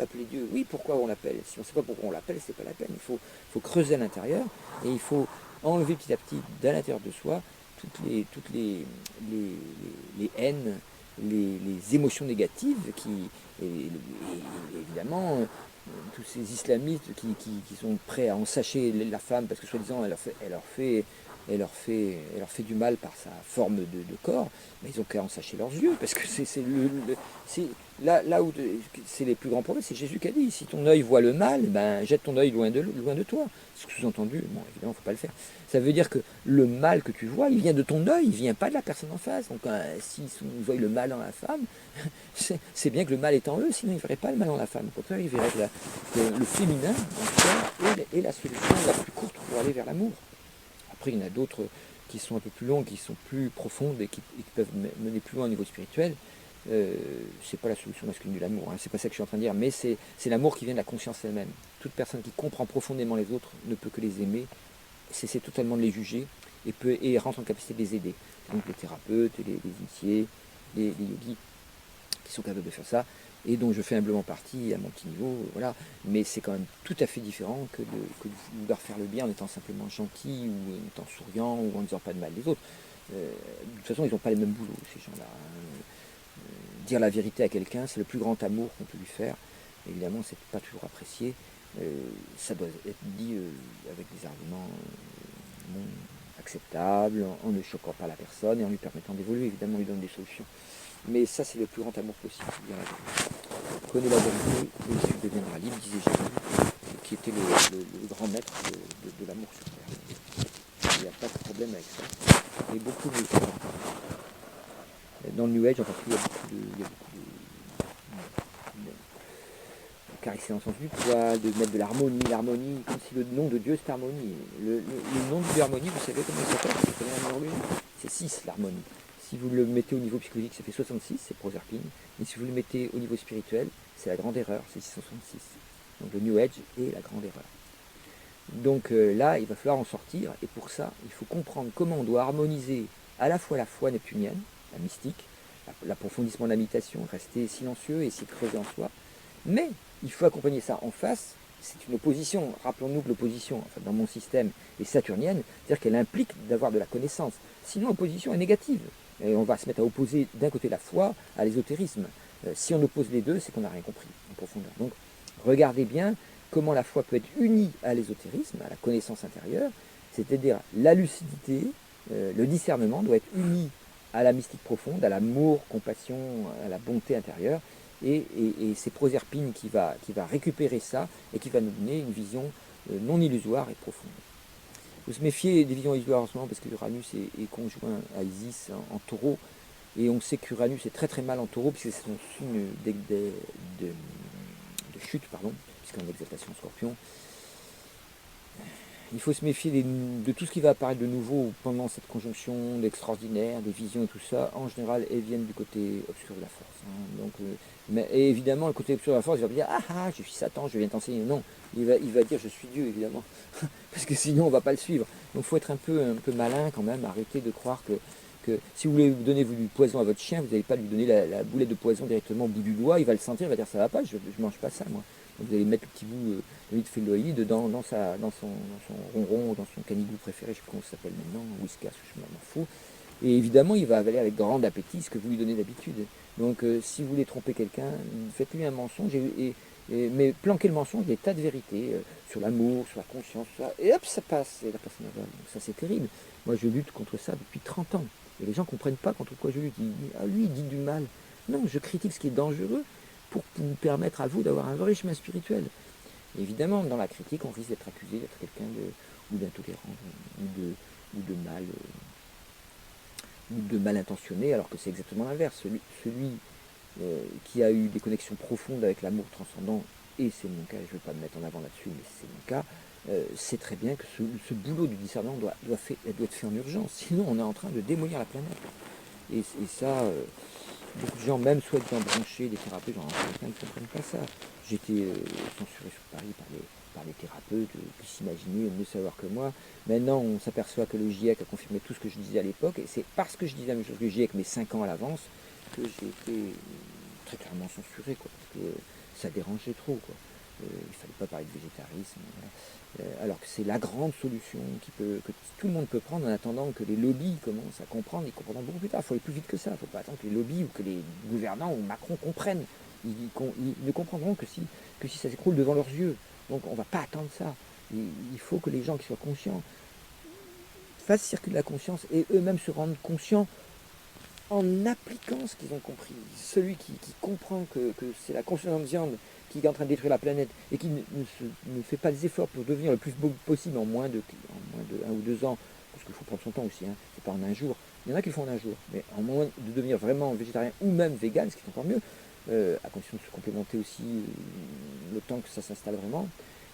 oui, pourquoi on l'appelle? Si on ne sait pas pourquoi on l'appelle, c'est pas la peine. Il faut creuser à l'intérieur et il faut enlever petit à petit de l'intérieur de soi toutes les haines, les émotions négatives et évidemment, tous ces islamistes qui sont prêts à ensacher la femme parce que soi-disant elle leur fait du mal par sa forme de corps, mais ils ont qu'à ensacher leurs yeux, parce que c'est là où c'est les plus grands problèmes, c'est Jésus qui a dit, si ton œil voit le mal, ben jette ton œil loin de toi. Sous-entendu, bon évidemment il ne faut pas le faire. Ça veut dire que le mal que tu vois, il vient de ton œil, il ne vient pas de la personne en face. Donc s'ils voient le mal dans la femme, c'est bien que le mal est en eux, sinon ils ne verraient pas le mal dans la femme. Au contraire, ils verraient que le féminin est la solution la plus courte pour aller vers l'amour. Après, il y en a d'autres qui sont un peu plus longues, qui sont plus profondes et qui peuvent mener plus loin au niveau spirituel. C'est pas la solution masculine de l'amour, hein, c'est pas ça que je suis en train de dire, mais c'est l'amour qui vient de la conscience elle-même. Toute personne qui comprend profondément les autres ne peut que les aimer, cesser totalement de les juger et rentre en capacité de les aider. Donc les thérapeutes, les initiés, les yogis qui sont capables de faire ça, et dont je fais humblement partie à mon petit niveau, voilà. Mais c'est quand même tout à fait différent que de vouloir faire le bien en étant simplement gentil, ou en étant souriant, ou en ne disant pas de mal des autres. De toute façon, ils n'ont pas les mêmes boulots, ces gens-là. Dire la vérité à quelqu'un, c'est le plus grand amour qu'on peut lui faire. Évidemment, c'est pas toujours apprécié. Ça doit être dit avec des arguments non acceptables, en ne choquant pas la personne et en lui permettant d'évoluer. Évidemment, on lui donne des solutions. Mais ça, c'est le plus grand amour possible. Connais la vérité et tu deviendras libre, disait Jésus, qui était le grand maître de l'amour sur terre. Il n'y a pas de problème avec ça. Et beaucoup de dans le New Age, en particulier, il y a beaucoup de caresser dans le sens du poil, de mettre de l'harmonie, comme si le nom de Dieu c'est harmonie. Le nom de Dieu harmonie, vous savez comment il s'appelle? C'est 6 l'harmonie. Si vous le mettez au niveau psychologique, ça fait 66, c'est Proserpine. Et si vous le mettez au niveau spirituel, c'est la grande erreur, c'est 666. Donc le New Age est la grande erreur. Donc là, il va falloir en sortir, et pour ça, il faut comprendre comment on doit harmoniser à la fois la foi neptunienne, la mystique, l'approfondissement de la méditation, rester silencieux et essayer de creuser en soi, mais il faut accompagner ça en face. C'est une opposition, rappelons-nous que l'opposition, enfin, dans mon système, est saturnienne, c'est-à-dire qu'elle implique d'avoir de la connaissance. Sinon, l'opposition est négative. Et on va se mettre à opposer d'un côté la foi à l'ésotérisme. Si on oppose les deux, c'est qu'on n'a rien compris en profondeur. Donc, regardez bien comment la foi peut être unie à l'ésotérisme, à la connaissance intérieure, c'est-à-dire la lucidité, le discernement doit être uni à la mystique profonde, à l'amour, compassion, à la bonté intérieure, et c'est Proserpine qui va récupérer ça et qui va nous donner une vision non illusoire et profonde. Il faut se méfier des visions illusoires en ce moment parce que Uranus est conjoint à Isis en taureau, et on sait qu'Uranus est très très mal en taureau puisque c'est son signe de chute, puisqu'en exaltation scorpion. Il faut se méfier de tout ce qui va apparaître de nouveau pendant cette conjonction d'extraordinaire, des visions et tout ça. En général, elles viennent du côté obscur de la force. Et évidemment, le côté obscur de la force, il va dire « Ah, je suis Satan, je viens t'enseigner ». Non, il va dire « Je suis Dieu », évidemment. Parce que sinon, on ne va pas le suivre. Donc il faut être un peu malin quand même, arrêter de croire que si vous voulez donner du poison à votre chien, vous n'allez pas lui donner la boulette de poison directement au bout du doigt, il va le sentir, il va dire « Ça va pas, je ne mange pas ça, moi ». Vous allez mettre le petit bout de phénoïde dans son ronron, dans son canigou préféré, je ne sais plus comment ça s'appelle maintenant, whiskas, je m'en fous. Et évidemment, il va avaler avec grand appétit ce que vous lui donnez d'habitude. Donc, si vous voulez tromper quelqu'un, faites-lui un mensonge, mais planquez le mensonge des tas de vérités sur l'amour, sur la conscience, et hop, ça passe, et la personne avale. Donc ça, c'est terrible. Moi, je lutte contre ça depuis 30 ans. Et les gens ne comprennent pas contre quoi je lutte. Ils disent « Ah, lui, il dit du mal ». Non, je critique ce qui est dangereux pour vous permettre à vous d'avoir un vrai chemin spirituel. Évidemment, dans la critique, on risque d'être accusé d'être quelqu'un d'intolérant ou de mal ou de mal intentionné, alors que c'est exactement l'inverse. Celui qui a eu des connexions profondes avec l'amour transcendant, et c'est mon cas, je ne vais pas me mettre en avant là-dessus, mais c'est mon cas, sait très bien que ce boulot du discernement doit être fait en urgence. Sinon, on est en train de démolir la planète. Et ça, beaucoup de gens, même soi-disant branchés, des thérapeutes, j'en rencontre plein, qui ne comprennent pas ça. J'étais censuré sur Paris par les thérapeutes qui s'imaginaient mieux savoir que moi. Maintenant, on s'aperçoit que le GIEC a confirmé tout ce que je disais à l'époque, et c'est parce que je disais la même chose que le GIEC, mais 5 ans à l'avance, que j'ai été très clairement censuré, quoi, parce que ça dérangeait trop, quoi. Il ne fallait pas parler de végétarisme, voilà. Alors que c'est la grande solution que tout le monde peut prendre en attendant que les lobbies commencent à comprendre. Ils comprendront beaucoup plus tard. Il faut aller plus vite que ça. Il ne faut pas attendre que les lobbies ou que les gouvernants ou Macron comprennent. Ils ne comprendront que si ça s'écroule devant leurs yeux. Donc on ne va pas attendre ça. Il faut que les gens qui soient conscients fassent circuler la conscience et eux-mêmes se rendent conscients en appliquant ce qu'ils ont compris. Celui qui comprend que c'est la consommation de viande qui est en train de détruire la planète et qui ne fait pas des efforts pour devenir le plus beau possible en moins de 1 ou 2 ans, parce qu'il faut prendre son temps aussi, hein, c'est pas en un jour. Il y en a qui le font en un jour, mais en moins de devenir vraiment végétarien ou même vegan, ce qui est encore mieux, à condition de se complémenter aussi le temps que ça s'installe vraiment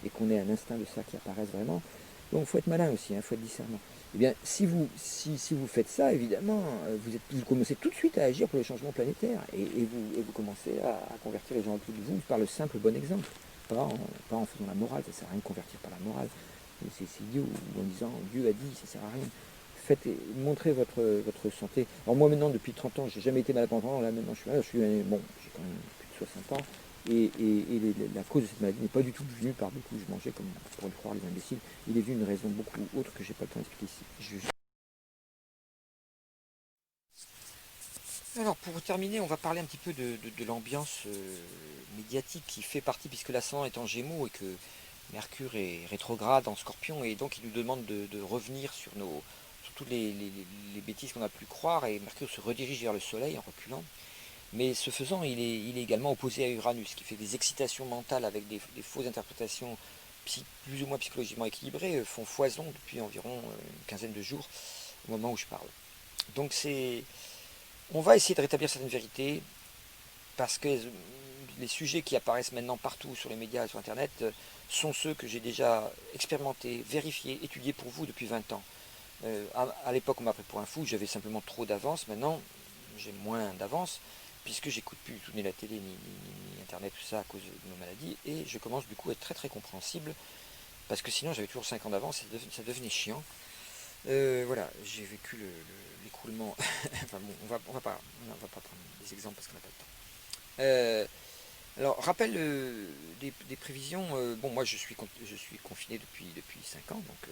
et qu'on ait un instinct de ça qui apparaisse vraiment. Donc il faut être malin aussi, il faut être discernant. Eh bien, si vous faites ça, évidemment, vous commencez tout de suite à agir pour le changement planétaire et vous commencez à convertir les gens autour de vous par le simple bon exemple. Pas en faisant la morale, ça ne sert à rien de convertir par la morale. C'est idiot, ou en disant Dieu a dit, ça ne sert à rien. Montrez votre santé. Alors moi maintenant, depuis 30 ans, j'ai jamais été malade pendant 30 ans, là maintenant je suis malade, bon, j'ai quand même plus de 60 ans, la cause de cette maladie n'est pas du tout venue par beaucoup, je mangeais comme pour le croire les imbéciles, il est vu une raison beaucoup autre que j'ai pas le temps d'expliquer ici. Alors pour terminer, on va parler un petit peu de l'ambiance médiatique qui fait partie, puisque l'ascendant est en Gémeaux et que Mercure est rétrograde en Scorpion, et donc il nous demande de revenir sur toutes les bêtises qu'on a pu croire, et Mercure se redirige vers le Soleil en reculant. Mais ce faisant, il est également opposé à Uranus, qui fait des excitations mentales avec des fausses interprétations plus ou moins psychologiquement équilibrées, font foison depuis environ une quinzaine de jours au moment où je parle. Donc on va essayer de rétablir certaines vérités, parce que les sujets qui apparaissent maintenant partout sur les médias et sur Internet sont ceux que j'ai déjà expérimentés, vérifiés, étudiés pour vous depuis 20 ans. À l'époque, on m'a pris pour un fou, j'avais simplement trop d'avance. Maintenant, j'ai moins d'avance, puisque j'écoute plus tout ni la télé, ni Internet, tout ça, à cause de nos maladies, et je commence du coup à être très très compréhensible, parce que sinon j'avais toujours 5 ans d'avance, ça devenait chiant. Voilà, j'ai vécu l'écoulement. Enfin bon, on va pas prendre des exemples parce qu'on n'a pas le temps. Alors, rappel des prévisions. Bon, moi je suis confiné depuis 5 ans, donc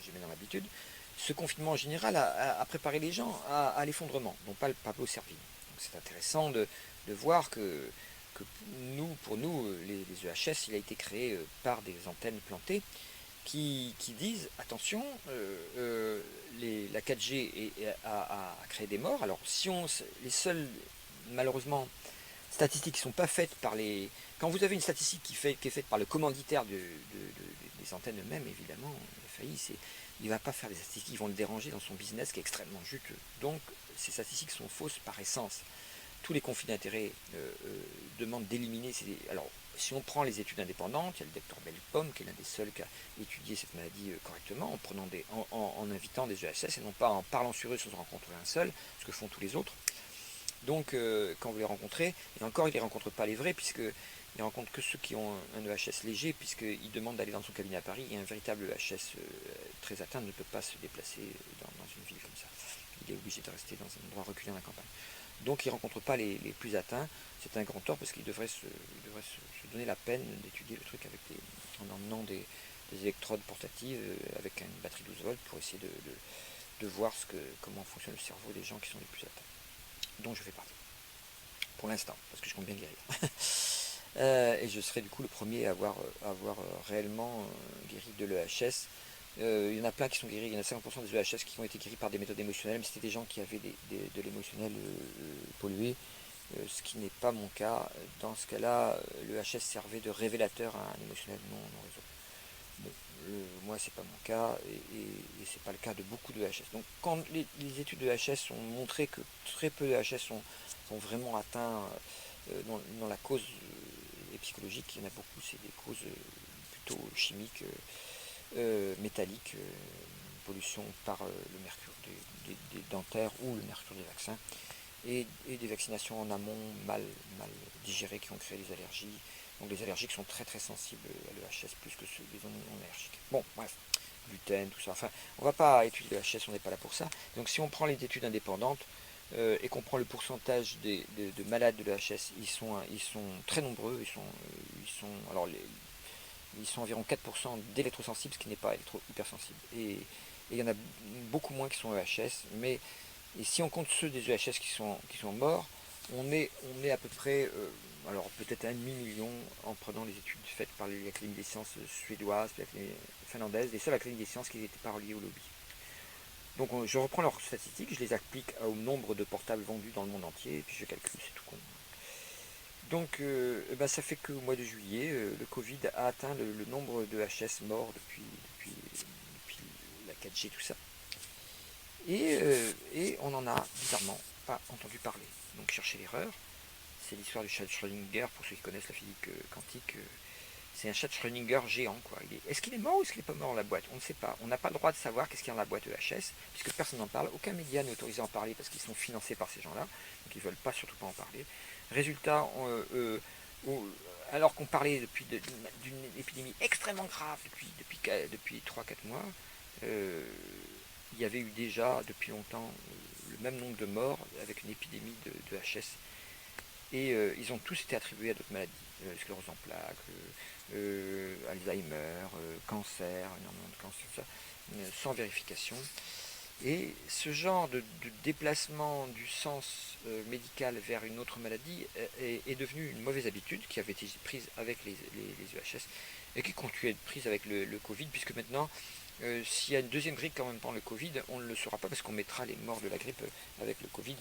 j'ai maintenant l'habitude. Ce confinement en général a préparé les gens à l'effondrement, non pas le Pablo Servigne. Donc c'est intéressant de voir que pour nous, les EHS, il a été créé par des antennes plantées qui disent attention, la 4G a créé des morts. Alors, si les seuls, malheureusement, statistiques qui ne sont pas faites par les. Quand vous avez une statistique qui est faite par le commanditaire des antennes eux-mêmes, évidemment, il ne va pas faire des statistiques qui vont le déranger dans son business qui est extrêmement juteux. Donc, ces statistiques sont fausses par essence. Tous les conflits d'intérêts demandent d'éliminer ces. Alors, si on prend les études indépendantes, il y a le docteur Bellepomme qui est l'un des seuls qui a étudié cette maladie correctement en invitant des EHS et non pas en parlant sur eux sans en rencontrer un seul, ce que font tous les autres. Donc, quand vous les rencontrez, et encore, il ne les rencontre pas les vrais, puisqu'il ne rencontre que ceux qui ont un EHS léger, puisqu'il demande d'aller dans son cabinet à Paris, et un véritable EHS très atteint ne peut pas se déplacer dans une ville comme ça. Il est obligé de rester dans un endroit reculé dans la campagne. Donc, il ne rencontre pas les plus atteints. C'est un grand tort, parce qu'il devrait se donner la peine d'étudier le truc en emmenant des électrodes portatives avec une batterie 12 volts pour essayer de voir comment fonctionne le cerveau des gens qui sont les plus atteints, dont je fais partie, pour l'instant, parce que je compte bien guérir. Et je serai du coup le premier à avoir réellement guéri de l'EHS. Il y en a plein qui sont guéris, il y en a 50% des EHS qui ont été guéris par des méthodes émotionnelles, mais c'était des gens qui avaient de l'émotionnel pollué, ce qui n'est pas mon cas. Dans ce cas-là, l'EHS servait de révélateur à un émotionnel non résolu. Bon, moi, c'est pas mon cas, et c'est pas le cas de beaucoup de HS. Donc, quand les études de HS ont montré que très peu de HS sont vraiment atteints dans la cause psychologique, il y en a beaucoup, c'est des causes plutôt chimiques, métalliques, pollution par le mercure des dentaires ou le mercure des vaccins, et des vaccinations en amont mal digérées qui ont créé des allergies. Donc les allergiques sont très très sensibles à l'EHS plus que ceux des non allergiques. Bon, bref, gluten, tout ça. Enfin, on ne va pas étudier l'EHS, on n'est pas là pour ça. Donc si on prend les études indépendantes et qu'on prend le pourcentage de malades de l'EHS, ils sont très nombreux. Ils sont environ 4% d'électrosensibles, ce qui n'est pas hypersensible. Et il y en a beaucoup moins qui sont EHS, mais et si on compte ceux des EHS qui sont morts, on est à peu près, alors peut-être 1,5 million en prenant les études faites par l'Académie des sciences suédoise, l'Académie finlandaise, les seules Académies des sciences qui n'étaient pas reliées au lobby. Donc je reprends leurs statistiques, je les applique au nombre de portables vendus dans le monde entier, et puis je calcule, c'est tout con. Donc ça fait qu'au mois de juillet, le Covid a atteint le nombre de HS morts depuis la 4G, tout ça. Et on n'en a bizarrement pas entendu parler. Donc cherchez l'erreur. C'est l'histoire du chat de Schrödinger, pour ceux qui connaissent la physique quantique. C'est un chat de Schrödinger géant, quoi. Est-ce qu'il est mort ou est-ce qu'il n'est pas mort dans la boîte? On ne sait pas. On n'a pas le droit de savoir qu'est-ce qu'il y a dans la boîte EHS, puisque personne n'en parle. Aucun média n'est autorisé à en parler parce qu'ils sont financés par ces gens-là. Donc ils ne veulent pas, surtout pas en parler. Résultat, alors qu'on parlait d'une épidémie extrêmement grave depuis 3-4 mois, il y avait eu déjà depuis longtemps le même nombre de morts avec une épidémie de HS. Et ils ont tous été attribués à d'autres maladies, sclérose en plaques, Alzheimer, cancer, énormément de cancer, ça, sans vérification. Et ce genre de déplacement du sens médical vers une autre maladie est devenu une mauvaise habitude qui avait été prise avec les EHS et qui continue à être prise avec le Covid, puisque maintenant, s'il y a une deuxième grippe en même temps le Covid, on ne le saura pas parce qu'on mettra les morts de la grippe avec le Covid,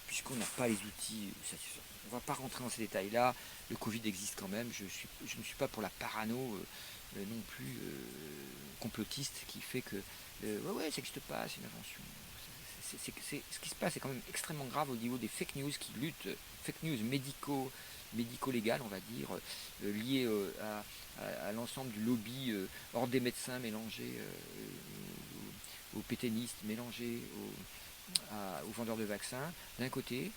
puisqu'on n'a pas les outils satisfaisants. On ne va pas rentrer dans ces détails-là. Le Covid existe quand même. Je ne suis pas pour la parano non plus complotiste qui fait que ouais, ça n'existe pas, c'est une invention. Ce qui se passe est quand même extrêmement grave au niveau des fake news qui luttent, fake news médico-légales, on va dire, liées à l'ensemble du lobby hors des médecins mélangés aux pétainistes, mélangés aux vendeurs de vaccins, d'un côté.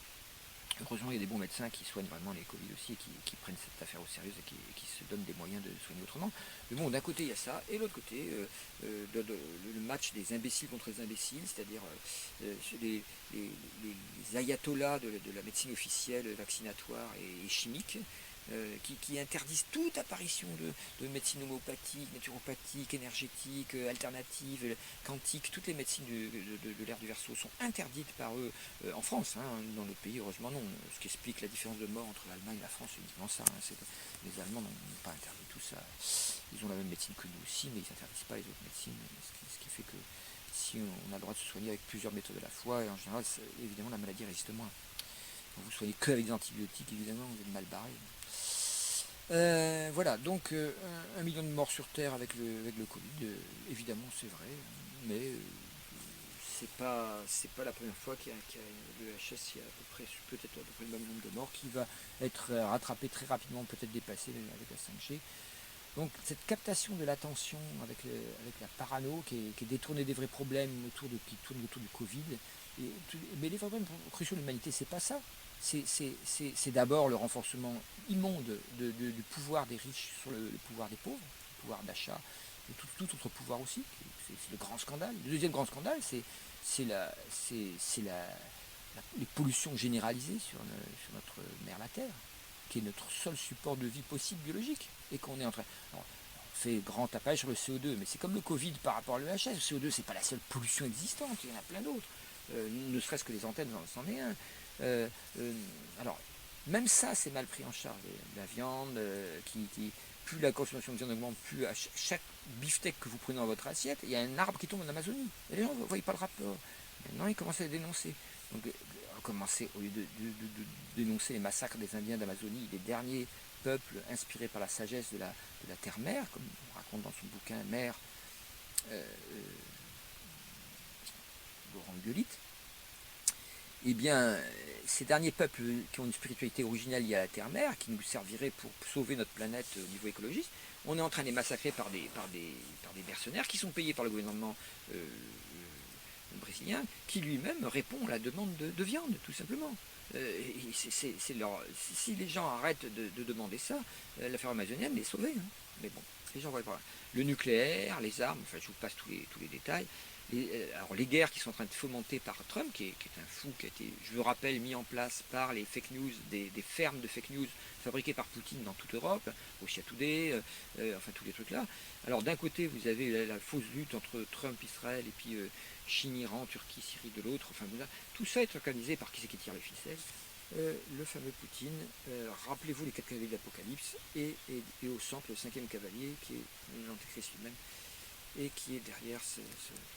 Heureusement, il y a des bons médecins qui soignent vraiment les Covid aussi et qui prennent cette affaire au sérieux et qui se donnent des moyens de soigner autrement. Mais bon, d'un côté, il y a ça, et de l'autre côté, le match des imbéciles contre les imbéciles, c'est-à-dire les ayatollahs de la médecine officielle, vaccinatoire et chimique, qui interdisent toute apparition de médecine homopathique, naturopathique, énergétique, alternative, quantique. Toutes les médecines de l'ère du Verseau sont interdites par eux en France. Dans le pays, heureusement non. Ce qui explique la différence de mort entre l'Allemagne et la France, c'est uniquement ça. Les Allemands n'ont pas interdit tout ça. Ils ont la même médecine que nous aussi, mais ils n'interdisent pas les autres médecines. Ce qui fait que si on a le droit de se soigner avec plusieurs méthodes à la fois, et en général, évidemment, la maladie résiste moins. Quand vous soignez que avec des antibiotiques, évidemment, vous êtes mal barré. Voilà, donc 1 million de morts sur Terre avec le Covid, évidemment c'est vrai, mais c'est pas la première fois qu'il y a le HS, il y a peut-être à peu près le même nombre de morts qui va être rattrapé très rapidement, peut-être dépassé avec la 5G. Donc cette captation de l'attention avec la parano qui est détournée des vrais problèmes qui tournent autour du Covid. Mais les vrais problèmes cruciaux de l'humanité, c'est pas ça. C'est d'abord le renforcement immonde du pouvoir des riches sur le pouvoir des pauvres, le pouvoir d'achat, et tout autre pouvoir aussi. C'est le grand scandale. Le deuxième grand scandale, c'est les pollutions généralisées sur notre mer la Terre, qui est notre seul support de vie possible biologique, et qu'on est en train... Alors, on fait grand tapage sur le CO2, mais c'est comme le Covid par rapport à l'EHS. Le CO2, c'est pas la seule pollution existante, il y en a plein d'autres. Ne serait-ce que les antennes, c'en est un. Alors, même ça, c'est mal pris en charge. La viande, plus la consommation de viande augmente, plus à chaque beefsteak que vous prenez dans votre assiette, il y a un arbre qui tombe en Amazonie. Et les gens ne voient pas le rapport. Maintenant, ils commencent à les dénoncer. Donc, commencer, au lieu de dénoncer les massacres des Indiens d'Amazonie, les derniers peuple inspiré par la sagesse de la terre-mère, comme on raconte dans son bouquin Mère, Laurent Huguelite. Eh bien, ces derniers peuples qui ont une spiritualité originale liée à la terre-mère, qui nous servirait pour sauver notre planète au niveau écologiste, on est en train de les massacrer par des mercenaires qui sont payés par le gouvernement brésilien, qui lui-même répond à la demande de viande, tout simplement. Si les gens arrêtent de demander ça, la forêt amazonienne est sauvée. Hein. Mais bon, les gens voient pas. Le nucléaire, les armes, enfin je vous passe tous les détails. Alors les guerres qui sont en train de fomenter par Trump, qui est un fou, qui a été, je le rappelle, mis en place par les fake news, des fermes de fake news fabriquées par Poutine dans toute Europe, au Russia Today, enfin tous les trucs là. Alors d'un côté vous avez la fausse lutte entre Trump, Israël et puis Chine, Iran, Turquie, Syrie de l'autre, enfin tout ça est organisé par qui c'est qui tire les ficelles. Le fameux Poutine, rappelez-vous les 4 cavaliers de l'Apocalypse, et au centre le 5e cavalier qui est l'Antéchrist lui-même, et qui est derrière tout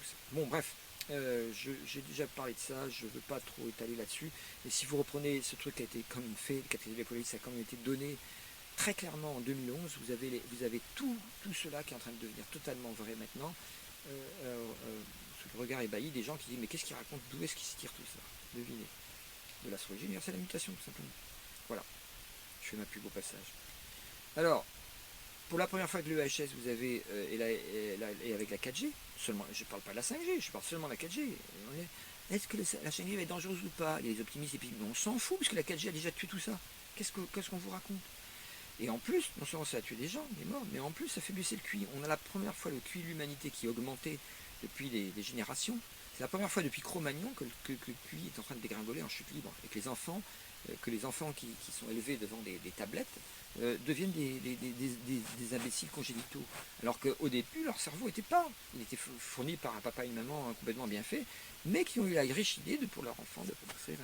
ça. Bon bref, j'ai déjà parlé de ça, je ne veux pas trop étaler là-dessus, mais si vous reprenez ce truc qui a été comme fait, le 4 cavaliers de l'Apocalypse, ça a quand même été donné très clairement en 2011, vous avez tout cela qui est en train de devenir totalement vrai maintenant, sous le regard ébahi des gens qui disent mais qu'est-ce qu'il raconte, d'où est-ce qu'il se tire tout ça, devinez, de l'astrologie universelle, la mutation tout simplement. Voilà, je fais ma pub au passage. Alors, pour la première fois avec l'EHS, vous avez, et avec la 4G, seulement, je ne parle pas de la 5G, je parle seulement de la 4G. Est-ce que la 5G va être dangereuse ou pas? Il y a des optimistes et puis on s'en fout, parce que la 4G a déjà tué tout ça. Qu'est-ce qu'on vous raconte? Et en plus, non seulement ça a tué des gens, des morts, mais en plus ça fait baisser le QI. On a la première fois le QI de l'humanité qui est augmenté depuis des générations. C'est la première fois depuis Cro-Magnon que le QI est en train de dégringoler en chute libre, et que les enfants qui sont élevés devant des tablettes deviennent des imbéciles congénitaux. Alors qu'au début, leur cerveau n'était pas. Il était fourni par un papa et une maman complètement bien fait, mais qui ont eu la riche idée pour leur enfant de construire.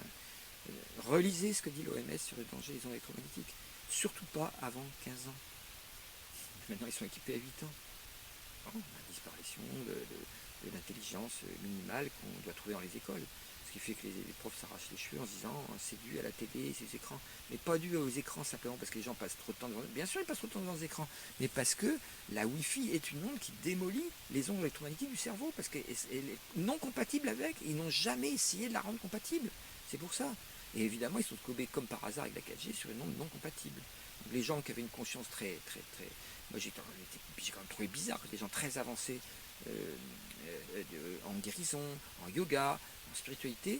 Relisez ce que dit l'OMS sur le danger des ondes électromagnétiques. Surtout pas avant 15 ans. Maintenant, ils sont équipés à 8 ans. Bon, la disparition de l'intelligence minimale qu'on doit trouver dans les écoles. Ce qui fait que les profs s'arrachent les cheveux en se disant c'est dû à la télé et ses écrans. Mais pas dû aux écrans simplement parce que les gens passent trop de temps devant. Bien sûr, ils passent trop de temps devant les écrans, mais parce que la Wi-Fi est une onde qui démolit les ondes électromagnétiques du cerveau parce qu'elle est non compatible avec. Ils n'ont jamais essayé de la rendre compatible. C'est pour ça. Et évidemment, ils sont tombés comme par hasard avec la 4G sur une onde non compatible. Donc, les gens qui avaient une conscience très. Moi, j'ai quand même trouvé bizarre que des gens très avancés en guérison, en yoga, en spiritualité,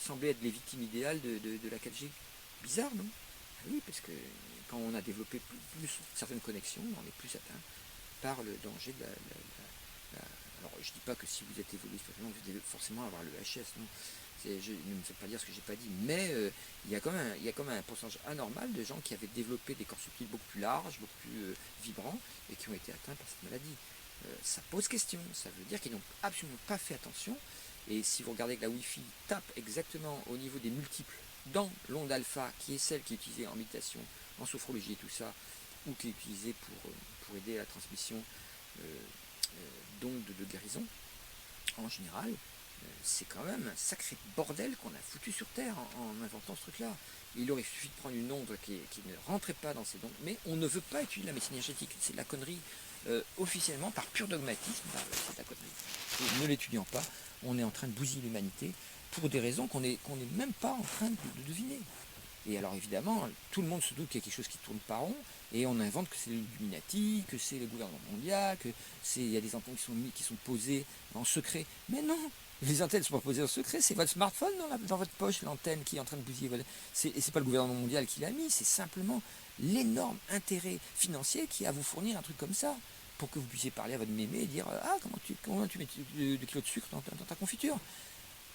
semblaient être les victimes idéales de la 4G. Bizarre, non? Ah oui, parce que quand on a développé plus certaines connexions, on est plus atteint par le danger de alors, je ne dis pas que si vous êtes évolué spirituellement, vous devez forcément avoir le HS, non. Je ne me fais pas dire ce que j'ai pas dit, mais il y a quand même un pourcentage anormal de gens qui avaient développé des corps subtils beaucoup plus larges, beaucoup plus vibrants, et qui ont été atteints par cette maladie. Ça pose question, ça veut dire qu'ils n'ont absolument pas fait attention, et si vous regardez que la Wi-Fi tape exactement au niveau des multiples dans l'onde alpha, qui est celle qui est utilisée en méditation, en sophrologie et tout ça, ou qui est utilisée pour aider à la transmission d'ondes de guérison, en général, c'est quand même un sacré bordel qu'on a foutu sur Terre en inventant ce truc-là. Il aurait suffi de prendre une onde qui ne rentrait pas dans ces ondes, mais on ne veut pas étudier la médecine énergétique. C'est de la connerie. Officiellement, par pur dogmatisme, c'est de la connerie. Et ne l'étudiant pas, on est en train de bousiller l'humanité pour des raisons qu'on n'est même pas en train de deviner. Et alors évidemment, tout le monde se doute qu'il y a quelque chose qui tourne pas rond, et on invente que c'est l'Illuminati, que c'est le gouvernement mondial, il y a des antennes qui sont posées en secret. Mais non, les antennes ne sont pas posées en secret, c'est votre smartphone dans votre poche, l'antenne qui est en train de bousiller. C'est pas le gouvernement mondial qui l'a mis, c'est simplement l'énorme intérêt financier qui a à vous fournir un truc comme ça, pour que vous puissiez parler à votre mémé et dire ah comment tu mets 2 kilos de sucre dans ta confiture.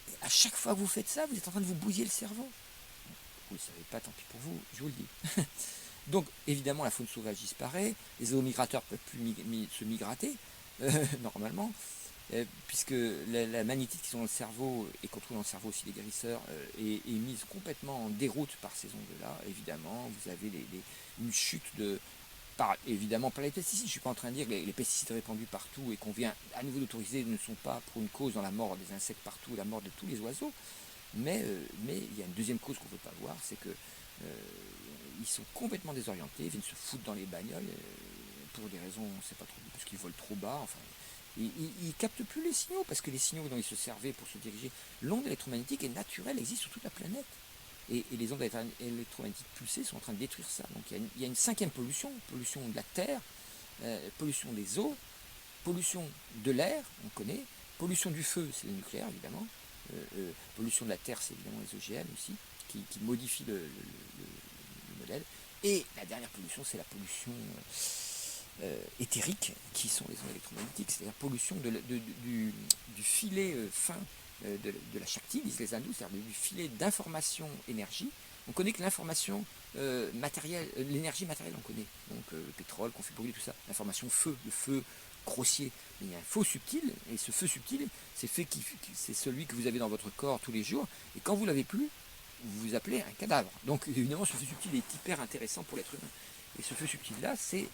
Et à chaque fois que vous faites ça, vous êtes en train de vous bousiller le cerveau. Vous ne le savez pas, tant pis pour vous, je vous le dis. Donc évidemment la faune sauvage disparaît, les zoomigrateurs ne peuvent plus se migrater, normalement, puisque la magnétite qui sont dans le cerveau, et qu'on trouve dans le cerveau aussi des guérisseurs, est mise complètement en déroute par ces ondes-là. Évidemment, vous avez une chute évidemment par les pesticides. Je ne suis pas en train de dire que les pesticides répandus partout et qu'on vient à nouveau d'autoriser ne sont pas pour une cause dans la mort des insectes partout, la mort de tous les oiseaux. Mais il y a une deuxième cause qu'on ne veut pas voir, c'est que ils sont complètement désorientés, ils viennent se foutre dans les bagnoles pour des raisons, on ne sait pas trop, parce qu'ils volent trop bas, enfin, ils ne captent plus les signaux, parce que les signaux dont ils se servaient pour se diriger, l'onde électromagnétique est naturelle, existe sur toute la planète. Et les ondes électromagnétiques pulsées sont en train de détruire ça. Donc il y a une cinquième pollution, pollution de la terre, pollution des eaux, pollution de l'air, on connaît, pollution du feu, c'est le nucléaire évidemment, pollution de la terre, c'est évidemment les OGM aussi, qui modifient le modèle. Et la dernière pollution, c'est la pollution éthérique, qui sont les ondes électromagnétiques, c'est-à-dire pollution du filet fin de la Shakti, disent les hindous, c'est-à-dire du filet d'information-énergie. On connaît que l'information matérielle, l'énergie matérielle, on connaît, donc le pétrole qu'on fait brûler, tout ça, l'information feu, le feu grossier. Mais il y a un feu subtil, et ce feu subtil, c'est celui que vous avez dans votre corps tous les jours, et quand vous l'avez plus, vous vous appelez un cadavre. Donc évidemment, ce feu subtil est hyper intéressant pour l'être humain. Et ce feu subtil-là, c'est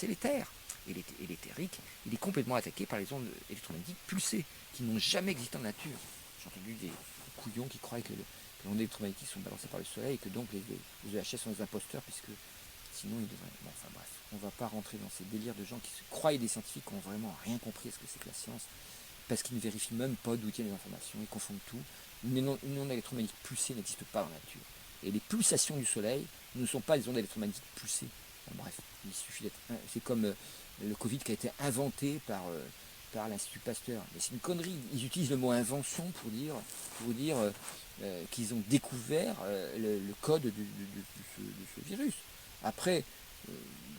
l'éther. Et l'éthérique, il est complètement attaqué par les ondes électromagnétiques pulsées, qui n'ont jamais existé en nature. J'ai entendu des couillons qui croient que les ondes électromagnétiques sont balancées par le soleil, et que donc les EHS sont des imposteurs, puisque sinon ils devraient... Bon, enfin bref, on ne va pas rentrer dans ces délires de gens qui se croient des scientifiques, qui n'ont vraiment rien compris à ce que c'est que la science, parce qu'ils ne vérifient même pas d'où tiennent les informations, ils confondent tout. Une onde électromagnétique pulsée n'existe pas dans la nature. Et les pulsations du soleil ne sont pas les ondes électromagnétiques pulsées. Enfin, bref, il suffit d'être... C'est comme le Covid qui a été inventé par l'Institut Pasteur. Mais c'est une connerie. Ils utilisent le mot invention pour dire qu'ils ont découvert le code de ce virus. Après,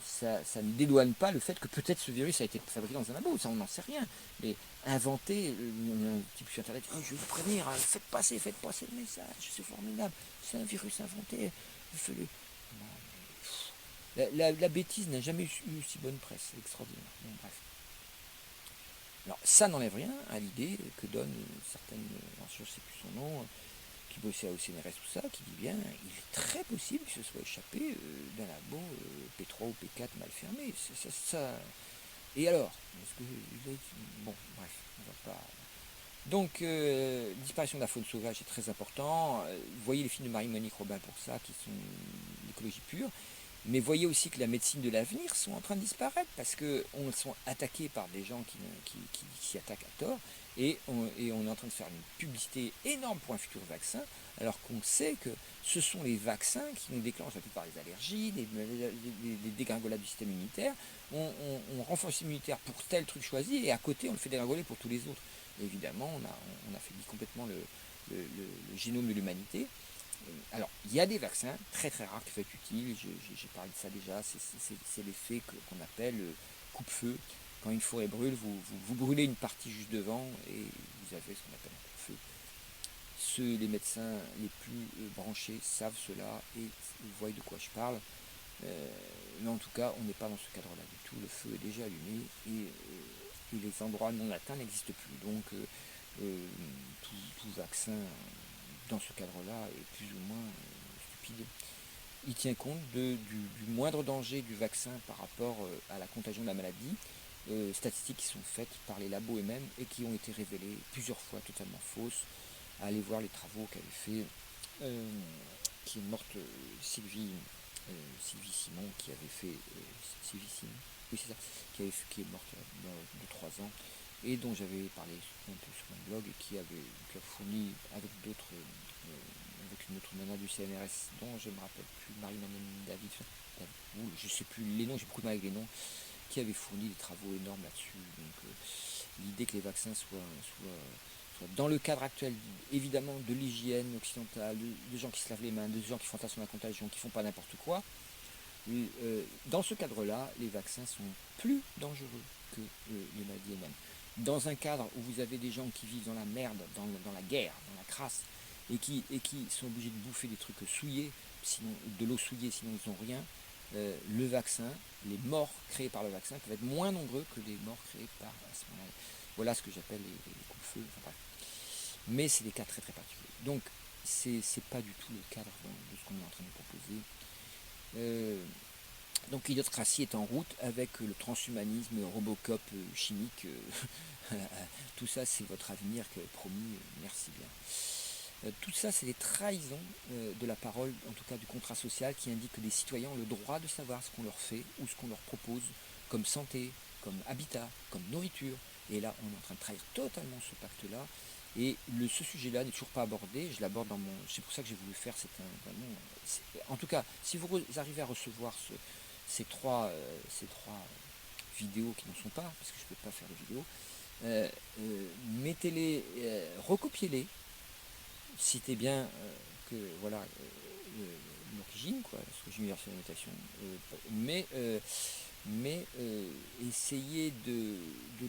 ça ne dédouane pas le fait que peut-être ce virus a été fabriqué dans un labo, ça on n'en sait rien. Mais inventer, un type sur internet, oh, je vais vous prévenir, faites passer le message, c'est formidable, c'est un virus inventé, faites-le. La bêtise n'a jamais eu si bonne presse, c'est extraordinaire. Bon, bref. Alors ça n'enlève rien à l'idée que donne certaines, je ne sais plus son nom, qui bossait au CNRS, tout ça, qui dit bien, il est très possible que ce soit échappé d'un labo P3 ou P4 mal fermé. Ça. Et alors, bon, bref, on va pas... Donc, disparition de la faune sauvage est très important. Vous voyez les films de Marie-Monique Robin pour ça, qui sont l'écologie pure. Mais voyez aussi que la médecine de l'avenir sont en train de disparaître parce qu'on sont attaqués par des gens qui s'y attaquent à tort et on est en train de faire une publicité énorme pour un futur vaccin alors qu'on sait que ce sont les vaccins qui nous déclenchent la plupart des allergies, des dégringolades du système immunitaire. On renforce l'immunitaire pour tel truc choisi et à côté on le fait dégringoler pour tous les autres. Et évidemment, on affaiblit complètement le génome de l'humanité. Alors, il y a des vaccins très très rares qui peuvent être utiles, j'ai parlé de ça déjà, c'est l'effet qu'on appelle coupe-feu. Quand une forêt brûle, vous brûlez une partie juste devant et vous avez ce qu'on appelle un coupe-feu. Les médecins les plus branchés savent cela et ils voient de quoi je parle. Mais en tout cas, on n'est pas dans ce cadre-là du tout. Le feu est déjà allumé et les endroits non atteints n'existent plus. Donc, tout vaccin dans ce cadre-là est plus ou moins stupide. Il tient compte du moindre danger du vaccin par rapport à la contagion de la maladie. Statistiques qui sont faites par les labos eux-mêmes et qui ont été révélées plusieurs fois totalement fausses. Allez voir les travaux qu'avait fait, qui est morte Sylvie Simon, qui avait fait Sylvie Simon, oui c'est ça, qui est morte de 3 ans et dont j'avais parlé un peu sur mon blog et qui a fourni avec d'autres, avec une autre nana du CNRS dont je ne me rappelle plus, Marie-Madeleine David, je ne sais plus les noms, j'ai beaucoup de mal avec les noms, qui avait fourni des travaux énormes là-dessus. Donc l'idée que les vaccins soient dans le cadre actuel, évidemment, de l'hygiène occidentale, de gens qui se lavent les mains, de gens qui font attention à la contagion, qui ne font pas n'importe quoi, dans ce cadre-là, les vaccins sont plus dangereux que les maladies elles-mêmes. Dans un cadre où vous avez des gens qui vivent dans la merde, dans la guerre, dans la crasse, et qui sont obligés de bouffer des trucs souillés, sinon de l'eau souillée, sinon ils n'ont rien, le vaccin, les morts créés par le vaccin peuvent être moins nombreux que les morts créés par à ce moment-là. Voilà ce que j'appelle les coups-feux. Enfin, mais c'est des cas très très particuliers. Donc c'est pas du tout le cadre de ce qu'on est en train de proposer. Donc l'idiocratie est en route avec le transhumanisme, Robocop chimique, tout ça c'est votre avenir que promis, merci bien. Tout ça, c'est des trahisons de la parole, en tout cas du contrat social, qui indique que les citoyens ont le droit de savoir ce qu'on leur fait ou ce qu'on leur propose comme santé, comme habitat, comme nourriture. Et là, on est en train de trahir totalement ce pacte-là. Et ce sujet-là n'est toujours pas abordé. Je l'aborde dans mon. C'est pour ça que j'ai voulu faire. En tout cas, si vous arrivez à recevoir ces trois vidéos qui n'en sont pas, parce que je ne peux pas faire de vidéos, mettez-les, recopiez-les, citez bien que voilà l'origine, quoi, l'origine universelle de la notation, mais essayez de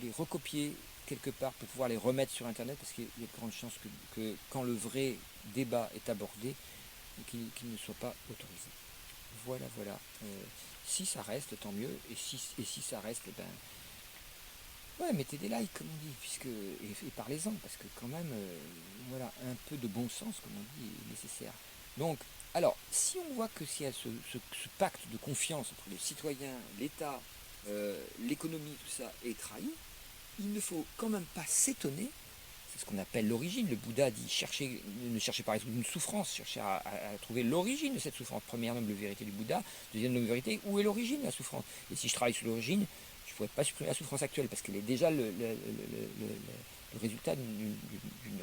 les recopier quelque part pour pouvoir les remettre sur internet, parce qu'il y a de grandes chances que quand le vrai débat est abordé, qu'il ne soit pas autorisé. Voilà, voilà. Si ça reste, tant mieux. Et si ça reste, eh ben, ouais, mettez des likes, comme on dit, et parlez-en, parce que quand même, voilà, un peu de bon sens, comme on dit, est nécessaire. Donc, alors, si on voit que s'il y a ce pacte de confiance entre les citoyens, l'État, l'économie, tout ça, est trahi, il ne faut quand même pas s'étonner. C'est ce qu'on appelle l'origine. Le Bouddha dit ne cherchez pas à résoudre une souffrance, cherchez à trouver l'origine de cette souffrance. Première noble vérité du Bouddha, deuxième noble vérité, où est l'origine de la souffrance? Et si je travaille sur l'origine, je ne pourrais pas supprimer la souffrance actuelle, parce qu'elle est déjà le résultat d'une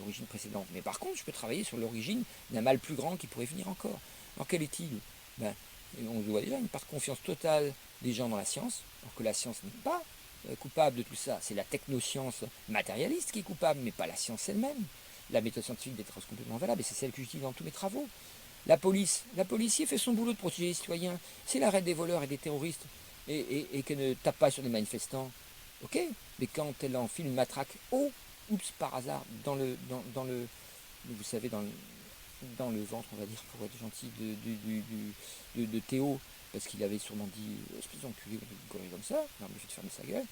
origine précédente. Mais par contre, je peux travailler sur l'origine d'un mal plus grand qui pourrait venir encore. Alors quel est-il? Ben, on voit déjà une part de confiance totale des gens dans la science, alors que la science n'est pas coupable de tout ça. C'est la technoscience matérialiste qui est coupable, mais pas la science elle-même. La méthode scientifique d'être complètement valable, et c'est celle que j'utilise dans tous mes travaux. La police y fait son boulot de protéger les citoyens. C'est l'arrêt des voleurs et des terroristes, et qu'elle ne tape pas sur les manifestants. Ok, mais quand elle enfile une matraque, oh, oups, par hasard, vous savez, dans le ventre, on va dire, pour être gentil, de Théo, parce qu'il avait sûrement dit espèce d'enculé, une connerie comme ça, il m'a fait de fermer sa gueule.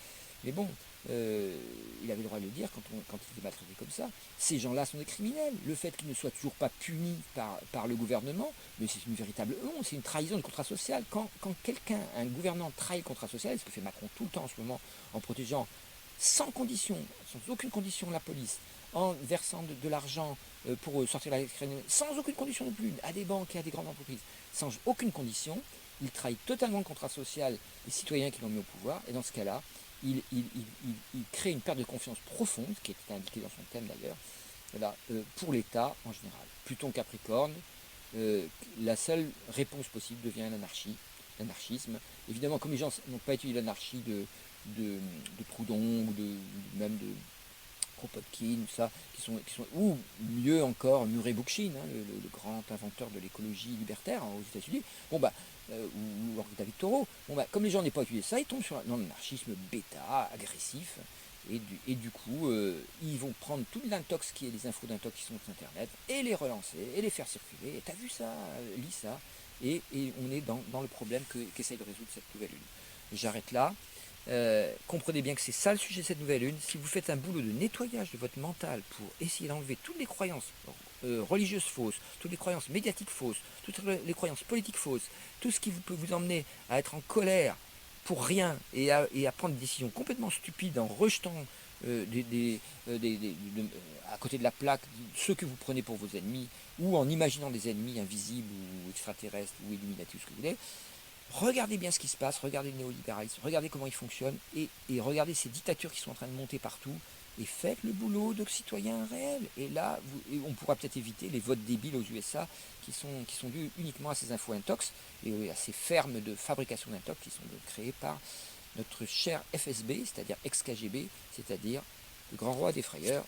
Mais bon, il avait le droit de le dire quand il était maltraité comme ça. Ces gens-là sont des criminels. Le fait qu'ils ne soient toujours pas punis par le gouvernement, mais c'est une véritable honte, c'est une trahison du contrat social. Quand quelqu'un, un gouvernant, trahit le contrat social, ce que fait Macron tout le temps en ce moment, en protégeant sans condition, sans aucune condition la police, en versant de l'argent pour sortir la sans aucune condition non plus, à des banques et à des grandes entreprises, sans aucune condition, il trahit totalement le contrat social des citoyens qui l'ont mis au pouvoir, et dans ce cas-là, il crée une perte de confiance profonde, qui était indiquée dans son thème d'ailleurs, voilà, pour l'État en général. Pluton Capricorne, la seule réponse possible devient l'anarchie, l'anarchisme. Évidemment, comme les gens n'ont pas étudié l'anarchie de Proudhon ou même de Kropotkin, ça, ou mieux encore Murray Bookchin, hein, le grand inventeur de l'écologie libertaire aux États-Unis, ou David Thoreau. Comme les gens n'ont pas étudié ça, ils tombent sur l'anarchisme bêta, agressif, et du coup, ils vont prendre tout l'intox qui est les infos d'intox qui sont sur Internet, et les relancer, et les faire circuler. Et t'as vu ça, lis ça, et on est dans le problème qu'essaye de résoudre cette nouvelle lune. J'arrête là. Comprenez bien que c'est ça le sujet de cette nouvelle lune. Si vous faites un boulot de nettoyage de votre mental pour essayer d'enlever toutes les croyances religieuses fausses, toutes les croyances médiatiques fausses, toutes les croyances politiques fausses, tout ce qui peut vous emmener à être en colère pour rien et à prendre des décisions complètement stupides en rejetant à côté de la plaque ceux que vous prenez pour vos ennemis, ou en imaginant des ennemis invisibles ou extraterrestres ou illuminatifs, ce que vous voulez. Regardez bien ce qui se passe, regardez le néolibéralisme, regardez comment il fonctionne, et regardez ces dictatures qui sont en train de monter partout, et faites le boulot de citoyens réels. Et là, on pourra peut-être éviter les votes débiles aux USA qui sont dus uniquement à ces infos intox et à ces fermes de fabrication d'intox qui sont créées par notre cher FSB, c'est-à-dire ex-KGB, c'est-à-dire le grand roi des frayeurs,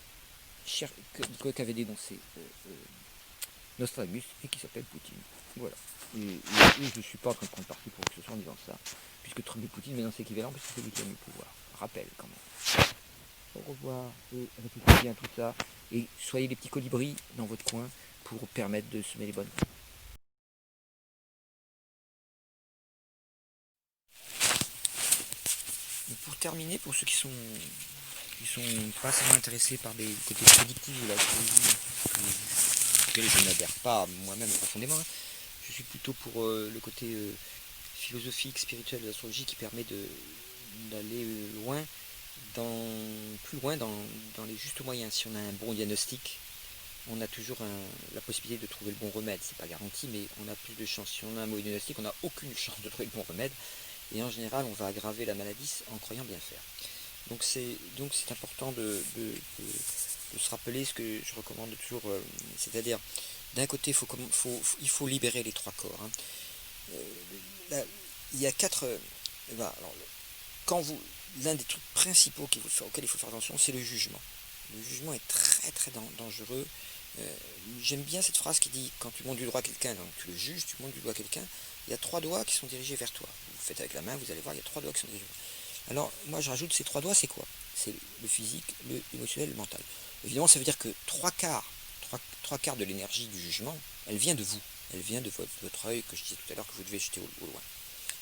qu'avait dénoncé Nostradamus et qui s'appelle Poutine. Voilà. Et je ne suis pas en train de prendre parti pour que ce soit en disant ça, puisque Trump et Poutine, maintenant c'est équivalent, parce que c'est lui qui a mis le pouvoir. Rappel quand même. Au revoir, et réfléchissez bien tout ça, et soyez les petits colibris dans votre coin pour permettre de semer les bonnes graines. Et pour terminer, pour ceux qui sont pas seulement intéressés par des côtés prédictifs de la théorie, auxquels je n'adhère pas moi-même profondément, je suis plutôt pour le côté philosophique, spirituel de l'astrologie qui permet d'aller loin, plus loin dans les justes moyens. Si on a un bon diagnostic, on a toujours la possibilité de trouver le bon remède. C'est pas garanti, mais on a plus de chances. Si on a un mauvais diagnostic, on n'a aucune chance de trouver le bon remède. Et en général, on va aggraver la maladie en croyant bien faire. Donc c'est important de se rappeler ce que je recommande toujours, c'est-à-dire d'un côté il faut libérer les trois corps. Hein. Il y a quatre. Voilà, alors, l'un des trucs principaux auxquels il faut faire attention, c'est le jugement. Le jugement est très très dangereux. J'aime bien cette phrase qui dit quand tu montes du doigt à quelqu'un, donc tu le juges, tu montes du doigt à quelqu'un, il y a trois doigts qui sont dirigés vers toi. Vous faites avec la main, vous allez voir, il y a trois doigts qui sont dirigés vers toi. Alors moi je rajoute ces trois doigts, c'est quoi? C'est le physique, l'émotionnel, le mental. Évidemment ça veut dire que trois quarts de l'énergie du jugement, elle vient de vous. Elle vient de votre œil que je disais tout à l'heure que vous devez jeter au loin.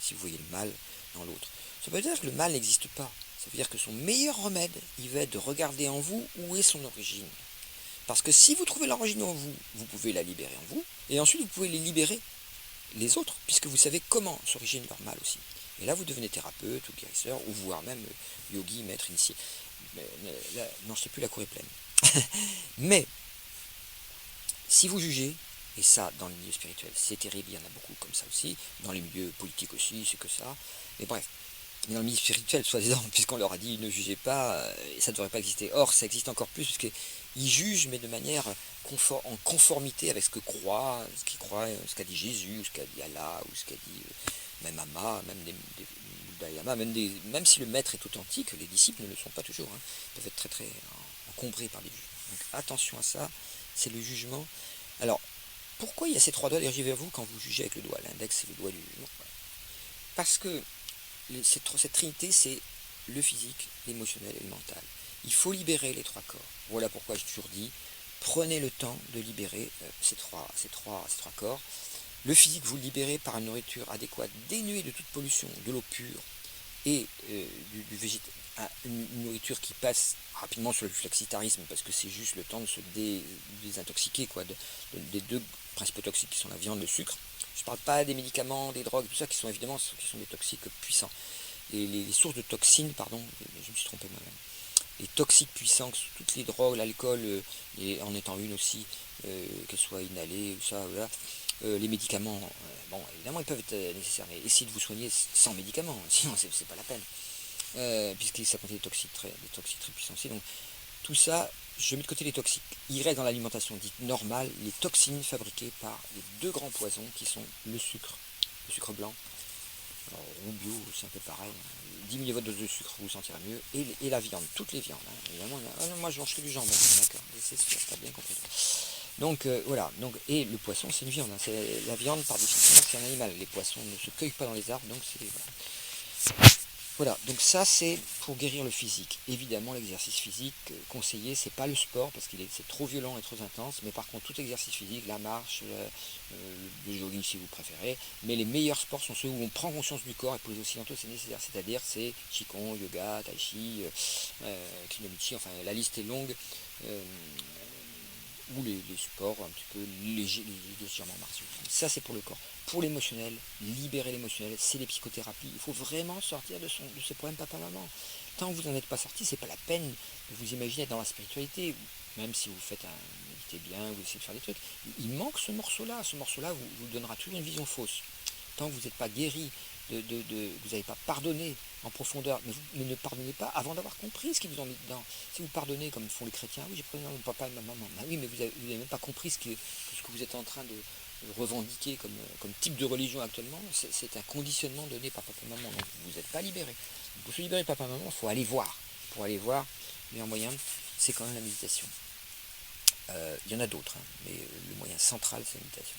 Si vous voyez le mal dans l'autre. Ça veut dire que le mal n'existe pas. Ça veut dire que son meilleur remède, il va être de regarder en vous où est son origine. Parce que si vous trouvez l'origine en vous, vous pouvez la libérer en vous, et ensuite vous pouvez les libérer les autres, puisque vous savez comment s'origine leur mal aussi. Et là, vous devenez thérapeute ou guérisseur, ou voire même yogi, maître initié. Non, je sais plus, la cour est pleine. Mais, si vous jugez, et ça, dans le milieu spirituel, c'est terrible, il y en a beaucoup comme ça aussi, dans les milieux politiques aussi, c'est que ça, mais bref. Mais dans le milieu spirituel, soi-disant, puisqu'on leur a dit ne jugez pas, ça ne devrait pas exister. Or, ça existe encore plus, parce qu'ils jugent, mais de manière en conformité avec ce qu'ils croient, ce qu'a dit Jésus, ou ce qu'a dit Allah, ou ce qu'a dit même Amma, même des Bouddha, même si le maître est authentique, les disciples ne le sont pas toujours, hein, ils peuvent être très très encombrés par les jugements. Donc attention à ça, c'est le jugement. Alors, pourquoi il y a ces trois doigts dirigés vers vous quand vous jugez avec le doigt? L'index, c'est le doigt du jugement. Parce que cette trinité, c'est le physique, l'émotionnel et le mental. Il faut libérer les trois corps. Voilà pourquoi j'ai toujours dit, prenez le temps de libérer ces trois corps. Le physique, vous le libérez par une nourriture adéquate, dénuée de toute pollution, de l'eau pure et du végétal. Une nourriture qui passe rapidement sur le flexitarisme, parce que c'est juste le temps de se désintoxiquer des deux principaux toxiques qui sont la viande et le sucre. Je ne parle pas des médicaments, des drogues, tout ça, qui sont évidemment des toxiques puissants. Et les sources de toxines, pardon, je me suis trompé moi-même. Les toxiques puissants, toutes les drogues, l'alcool, et en étant une aussi, qu'elles soient inhalées ou ça, voilà. Les médicaments, bon, évidemment, ils peuvent être nécessaires, mais essayez de vous soigner sans médicaments, sinon c'est pas la peine. Puisque ça contient des toxiques très puissants aussi. Donc, tout ça, je mets de côté les toxiques. Il reste dans l'alimentation dite normale les toxines fabriquées par les deux grands poisons qui sont le sucre blanc, ou bio, c'est un peu pareil. Diminuez votre dose de sucre, vous vous sentirez mieux. Et la viande, toutes les viandes. Hein. Évidemment, moi je mange que du jambon, d'accord, c'est sûr, pas bien compris. Donc voilà, et le poisson c'est une viande. Hein. La viande par définition c'est un animal. Les poissons ne se cueillent pas dans les arbres, donc c'est voilà, donc ça c'est pour guérir le physique. Évidemment l'exercice physique conseillé, c'est pas le sport parce c'est trop violent et trop intense, mais par contre tout exercice physique, la marche, le jogging si vous préférez, mais les meilleurs sports sont ceux où on prend conscience du corps et pour les occidentaux c'est nécessaire, c'est-à-dire c'est Qigong, yoga, tai chi, kinomichi, enfin la liste est longue, ou les sports un petit peu légèrement martiaux. Ça c'est pour le corps. Pour l'émotionnel, libérer l'émotionnel, c'est les psychothérapies. Il faut vraiment sortir de ces problèmes papa-maman. Tant que vous n'en êtes pas sorti, c'est pas la peine de vous imaginer être dans la spiritualité. Même si vous faites méditez bien, vous essayez de faire des trucs. Il manque ce morceau-là. Ce morceau-là vous donnera toujours une vision fausse. Tant que vous n'êtes pas guéri, vous n'avez pas pardonné en profondeur, mais ne pardonnez pas avant d'avoir compris ce qu'ils vous ont mis dedans. Si vous pardonnez comme font les chrétiens, oui j'ai pardonné mon papa et ma maman, bah oui mais vous n'avez même pas compris ce que vous êtes en train de revendiquer comme type de religion actuellement, c'est un conditionnement donné par papa et maman, donc vous n'êtes pas libéré. Pour se libérer de papa et maman, il faut aller voir. Pour aller voir, le meilleur moyen, c'est quand même la méditation. Il y en a d'autres, hein, mais le moyen central, c'est la méditation.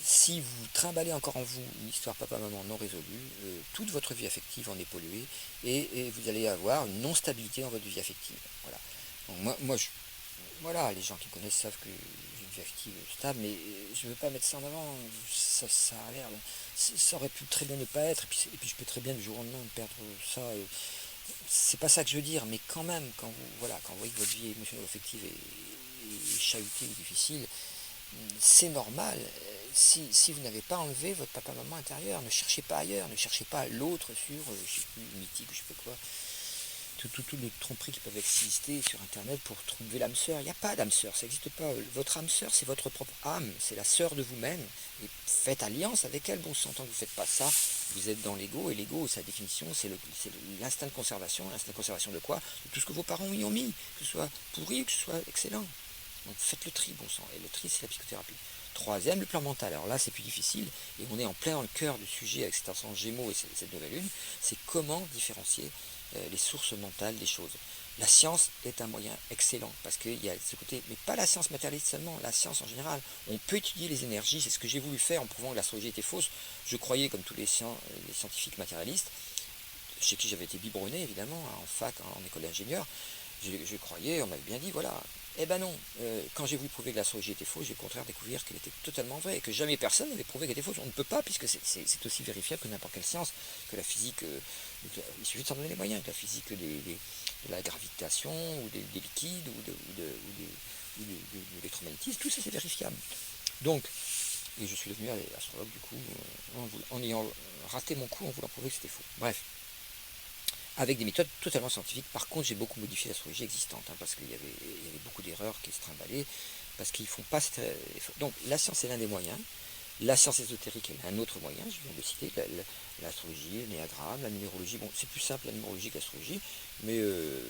Si vous trimballez encore en vous une histoire papa-maman non résolue, toute votre vie affective en est polluée et vous allez avoir une non-stabilité dans votre vie affective. Voilà. Donc voilà, les gens qui me connaissent savent que j'ai une vie affective stable, mais je ne veux pas mettre ça en avant, ça a l'air, ça aurait pu très bien ne pas être, et puis je peux très bien du jour au lendemain perdre ça. C'est pas ça que je veux dire, mais quand même, quand vous voyez que votre vie émotionnelle ou affective est chahutée ou difficile, c'est normal. Si vous n'avez pas enlevé votre papa-maman intérieur, ne cherchez pas ailleurs, ne cherchez pas l'autre sur, je sais plus, mythique ou je sais pas quoi. toutes les tromperies qui peuvent exister sur Internet pour trouver l'âme sœur. Il n'y a pas d'âme sœur, ça n'existe pas. Votre âme sœur, c'est votre propre âme, c'est la sœur de vous-même. Et faites alliance avec elle. Bon, sans tant que vous ne faites pas ça, vous êtes dans l'ego. Et l'ego, sa définition, c'est l'instinct de conservation. L'instinct de conservation de quoi? De tout ce que vos parents y ont mis, que ce soit pourri ou que ce soit excellent. Donc faites le tri, bon sang. Et le tri, c'est la psychothérapie. Troisième, le plan mental. Alors là, c'est plus difficile, et on est en plein dans le cœur du sujet avec cet ascendant Gémeaux et cette nouvelle lune, c'est comment différencier les sources mentales des choses. La science est un moyen excellent, parce qu'il y a ce côté, mais pas la science matérialiste seulement, la science en général. On peut étudier les énergies, c'est ce que j'ai voulu faire en prouvant que l'astrologie était fausse. Je croyais, comme tous les scientifiques matérialistes, chez qui j'avais été biberonné évidemment, en fac, en école d'ingénieur, je croyais, on m'avait bien dit, voilà. Eh ben non, quand j'ai voulu prouver que l'astrologie était fausse, j'ai au contraire découvert qu'elle était totalement vraie, et que jamais personne n'avait prouvé qu'elle était fausse. On ne peut pas, puisque c'est aussi vérifiable que n'importe quelle science, que la physique, il suffit de s'en donner les moyens, que la physique de la gravitation, ou des liquides, ou de l'électromagnétisme, tout ça c'est vérifiable. Donc, et je suis devenu astrologue du coup, en ayant raté mon coup en voulant prouver que c'était faux. Bref. Avec des méthodes totalement scientifiques. Par contre, j'ai beaucoup modifié l'astrologie existante, parce qu'il y avait beaucoup d'erreurs qui se trimballaient, parce qu'ils font pas... Donc, la science est l'un des moyens. La science ésotérique est un autre moyen, je viens de le citer, l'astrologie, le néagramme, la numérologie. Bon, c'est plus simple la numérologie que l'astrologie, mais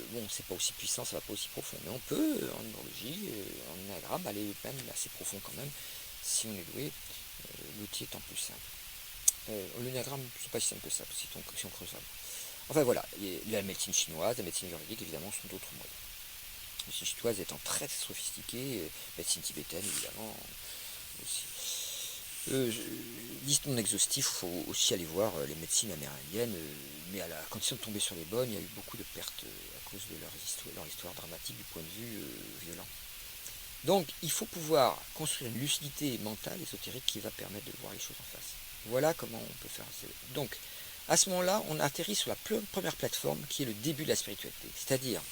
bon, c'est pas aussi puissant, ça va pas aussi profond. Mais on peut, en numérologie, en néagramme, aller même assez profond quand même, si on est doué. L'outil étant plus simple. Le néagramme, c'est pas si simple que ça, si on creuse ça. Enfin voilà, la médecine chinoise, la médecine juridique évidemment sont d'autres moyens. La médecine chinoise étant très sophistiquée, médecine tibétaine évidemment aussi. Liste non exhaustive, il faut aussi aller voir les médecines amérindiennes, mais à la condition de tomber sur les bonnes, il y a eu beaucoup de pertes à cause de leur histoire dramatique du point de vue violent. Donc il faut pouvoir construire une lucidité mentale, ésotérique, qui va permettre de voir les choses en face. Voilà comment on peut faire. Donc, à ce moment-là, on atterrit sur la première plateforme qui est le début de la spiritualité, c'est-à-dire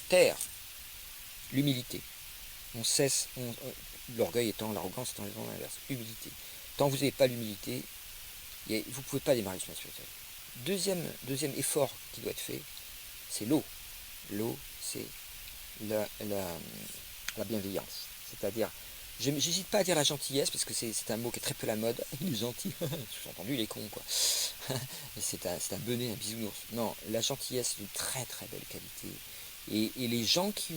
terre, l'humilité. On cesse, l'orgueil étant, l'arrogance étant l'inverse, humilité. Tant que vous n'avez pas l'humilité, vous ne pouvez pas démarrer le chemin spirituel. Deuxième effort qui doit être fait, c'est l'eau. L'eau, c'est la bienveillance, c'est-à-dire, j'hésite pas à dire la gentillesse, parce que c'est un mot qui est très peu la mode. Il est gentil, sous-entendu, il est con, quoi. c'est un benet, un bisounours. Non, la gentillesse est une très très belle qualité. Et les gens qui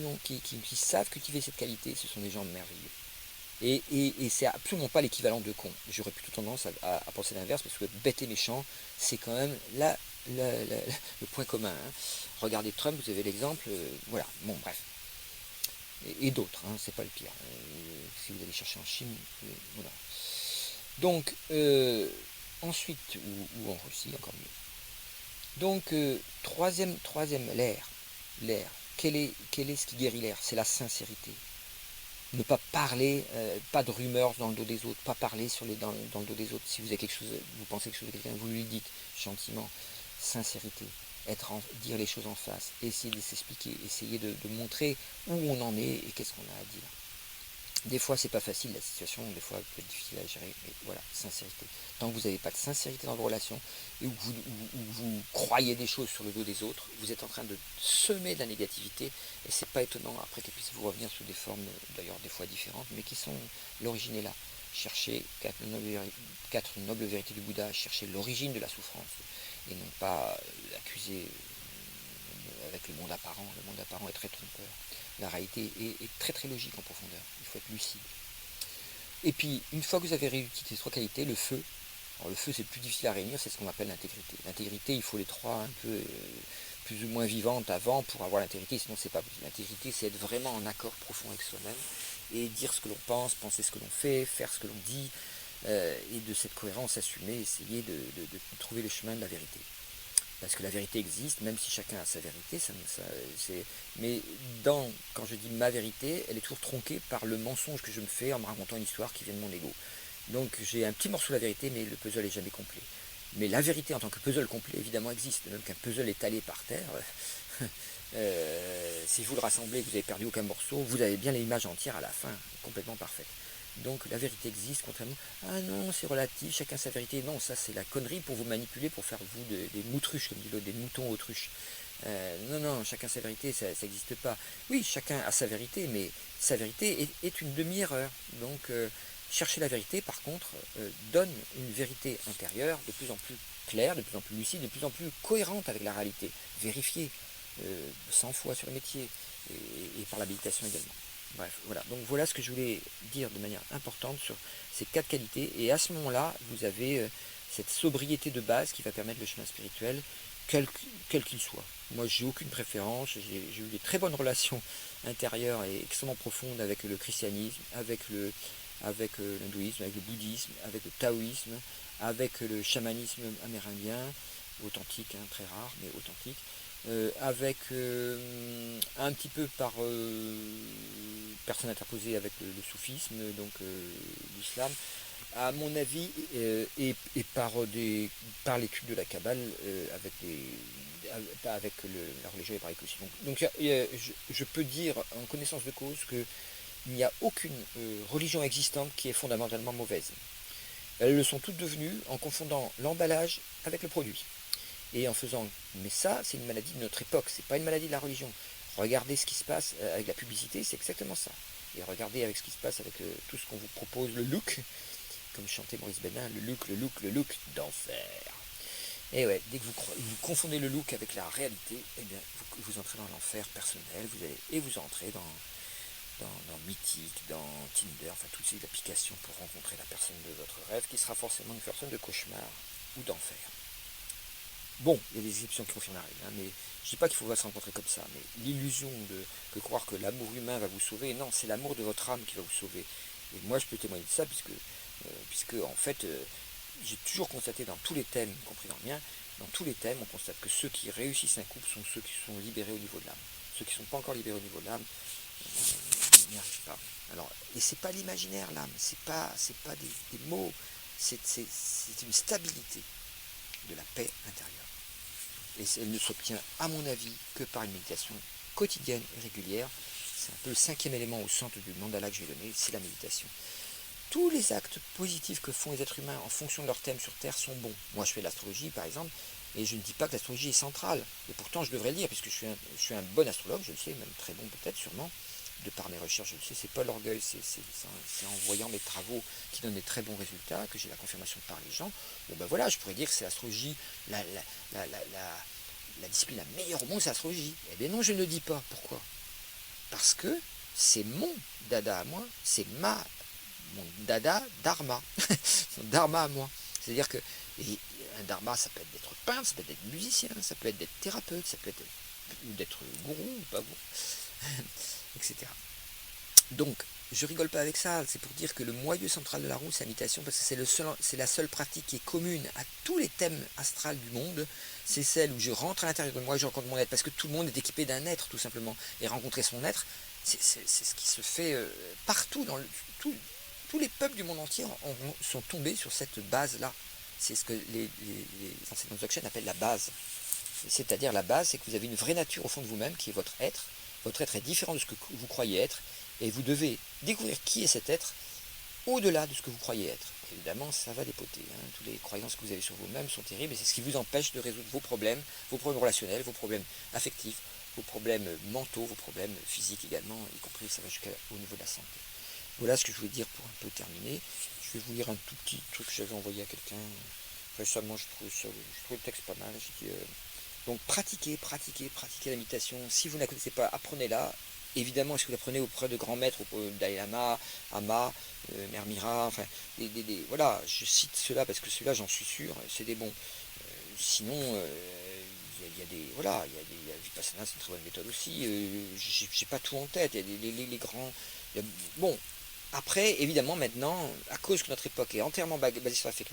savent cultiver cette qualité, ce sont des gens merveilleux. Et c'est absolument pas l'équivalent de con. J'aurais plutôt tendance à penser l'inverse, parce que bête et méchant, c'est quand même le point commun. Regardez Trump, vous avez l'exemple, voilà, bon, bref. Et d'autres, c'est pas le pire. Si vous allez chercher en Chine, voilà. Donc, ensuite, ou en Russie, encore mieux. Donc, troisième l'air. Quel est ce qui guérit l'air? C'est la sincérité. Ne pas parler, pas de rumeurs dans le dos des autres, pas parler dans le dos des autres. Si vous avez quelque chose, vous pensez quelque chose de quelqu'un, vous lui dites gentiment. Sincérité. Dire les choses en face, essayer de s'expliquer, essayer de montrer où on en est et qu'est-ce qu'on a à dire. Des fois c'est pas facile la situation, des fois elle peut être difficile à gérer, mais voilà, sincérité. Tant que vous n'avez pas de sincérité dans vos relations et où vous croyez des choses sur le dos des autres, vous êtes en train de semer de la négativité, et c'est pas étonnant après qu'elle puisse vous revenir sous des formes d'ailleurs des fois différentes, mais qui sont, l'origine est là. Chercher quatre nobles vérités du Bouddha, chercher l'origine de la souffrance et non pas accuser avec le monde apparent. Le monde apparent est très trompeur. La réalité est très très logique en profondeur. Il faut être lucide. Et puis, une fois que vous avez réuni ces trois qualités, le feu. Alors le feu, c'est plus difficile à réunir, c'est ce qu'on appelle l'intégrité. L'intégrité, il faut les trois un peu plus ou moins vivantes avant pour avoir l'intégrité, sinon c'est pas possible. L'intégrité, c'est être vraiment en accord profond avec soi-même et dire ce que l'on pense, penser ce que l'on fait, faire ce que l'on dit, et de cette cohérence assumer, essayer de trouver le chemin de la vérité. Parce que la vérité existe, même si chacun a sa vérité, mais quand je dis ma vérité, elle est toujours tronquée par le mensonge que je me fais en me racontant une histoire qui vient de mon ego. Donc j'ai un petit morceau de la vérité, mais le puzzle n'est jamais complet. Mais la vérité en tant que puzzle complet, évidemment, existe. Même qu'un puzzle étalé par terre, si vous le rassemblez et que vous n'avez perdu aucun morceau, vous avez bien l'image entière à la fin, complètement parfaite. Donc la vérité existe, contrairement ah non, c'est relatif, chacun sa vérité. Non, ça c'est la connerie pour vous manipuler, pour faire vous des moutruches, comme dit l'autre, des moutons autruches. Non, chacun sa vérité, ça n'existe pas. Oui, chacun a sa vérité, mais sa vérité est une demi-erreur. Donc, chercher la vérité, par contre, donne une vérité intérieure de plus en plus claire, de plus en plus lucide, de plus en plus cohérente avec la réalité, vérifiée 100 fois sur le métier et par l'habilitation également. Bref, voilà. Donc voilà ce que je voulais dire de manière importante sur ces 4 qualités. Et à ce moment-là, vous avez cette sobriété de base qui va permettre le chemin spirituel, quel qu'il soit. Moi, j'ai aucune préférence. J'ai eu des très bonnes relations intérieures et extrêmement profondes avec le christianisme, avec l'hindouisme, avec le bouddhisme, avec le taoïsme, avec le chamanisme amérindien, authentique, hein, très rare, mais authentique. Avec un petit peu par personne interposée avec le soufisme, donc l'islam, à mon avis, et par l'étude de la Kabbale, avec la religion hébraïque aussi. Donc je peux dire en connaissance de cause qu'il n'y a aucune religion existante qui est fondamentalement mauvaise. Elles le sont toutes devenues en confondant l'emballage avec le produit. Et en faisant, mais ça, c'est une maladie de notre époque, c'est pas une maladie de la religion. Regardez ce qui se passe avec la publicité, c'est exactement ça. Et regardez avec ce qui se passe avec tout ce qu'on vous propose, le look, comme chantait Maurice Bénin, le look d'enfer. Et ouais, dès que vous confondez le look avec la réalité, eh bien, vous entrez dans l'enfer personnel, vous entrez dans Mythique, dans Tinder, enfin toutes ces applications pour rencontrer la personne de votre rêve, qui sera forcément une personne de cauchemar ou d'enfer. Bon, il y a des exceptions qui confirment la règle, hein, mais je ne dis pas qu'il faut se rencontrer comme ça, mais l'illusion de croire que l'amour humain va vous sauver, non, c'est l'amour de votre âme qui va vous sauver. Et moi, je peux témoigner de ça, puisque en fait, j'ai toujours constaté dans tous les thèmes, y compris dans le mien, dans tous les thèmes, on constate que ceux qui réussissent un couple sont ceux qui sont libérés au niveau de l'âme. Ceux qui ne sont pas encore libérés au niveau de l'âme, n'y arrivent pas. Alors, et c'est pas l'imaginaire, l'âme, c'est pas des mots, c'est une stabilité de la paix intérieure. Et elle ne s'obtient, à mon avis, que par une méditation quotidienne et régulière. C'est un peu le 5e élément au centre du mandala que j'ai donné, c'est la méditation. Tous les actes positifs que font les êtres humains en fonction de leur thème sur Terre sont bons. Moi, je fais de l'astrologie, par exemple, et je ne dis pas que l'astrologie est centrale. Et pourtant, je devrais le dire, puisque je suis un bon astrologue, je le sais, même très bon peut-être, sûrement, de par mes recherches, je le sais, c'est pas l'orgueil, c'est en voyant mes travaux qui donnent des très bons résultats, que j'ai la confirmation par les gens. Bon ben voilà, je pourrais dire que c'est l'astrologie, la discipline la meilleure au monde, c'est l'astrologie. Eh bien non, je ne le dis pas. Pourquoi? Parce que c'est mon dada à moi, c'est mon dada dharma, mon dharma à moi. C'est-à-dire que un dharma, ça peut être d'être peintre, ça peut être d'être musicien, ça peut être d'être thérapeute, ça peut être d'être gourou ou pas gourou, etc. Donc, je rigole pas avec ça, c'est pour dire que le moyeu central de la roue, c'est la méditation, parce que c'est la seule pratique qui est commune à tous les thèmes astrales du monde. C'est celle où je rentre à l'intérieur de moi et je rencontre mon être, parce que tout le monde est équipé d'un être, tout simplement. Et rencontrer son être, c'est ce qui se fait partout, tous les peuples du monde entier sont tombés sur cette base-là. C'est ce que les enseignants Dzogchen appellent la base. C'est-à-dire la base, c'est que vous avez une vraie nature au fond de vous-même, qui est votre être. Votre être est différent de ce que vous croyez être, et vous devez découvrir qui est cet être au-delà de ce que vous croyez être. Évidemment, ça va dépoter. Hein. Toutes les croyances que vous avez sur vous-même sont terribles, et c'est ce qui vous empêche de résoudre vos problèmes relationnels, vos problèmes affectifs, vos problèmes mentaux, vos problèmes physiques également, y compris ça va jusqu'au niveau de la santé. Voilà ce que je voulais dire pour un peu terminer. Je vais vous lire un tout petit truc que j'avais envoyé à quelqu'un récemment. Je trouve le texte pas mal. Donc pratiquez la méditation. Si vous ne la connaissez pas, apprenez-la. Évidemment, est-ce que vous l'apprenez auprès de grands maîtres, Dalai Lama, Ama, Mère Mira, enfin, voilà, je cite cela parce que ceux-là, j'en suis sûr, c'est des bons. Sinon, il y a Vipassana, c'est une très bonne méthode aussi. J'ai pas tout en tête. Il y a les grands. Bon, après, évidemment, maintenant, à cause que notre époque est entièrement basée sur la fake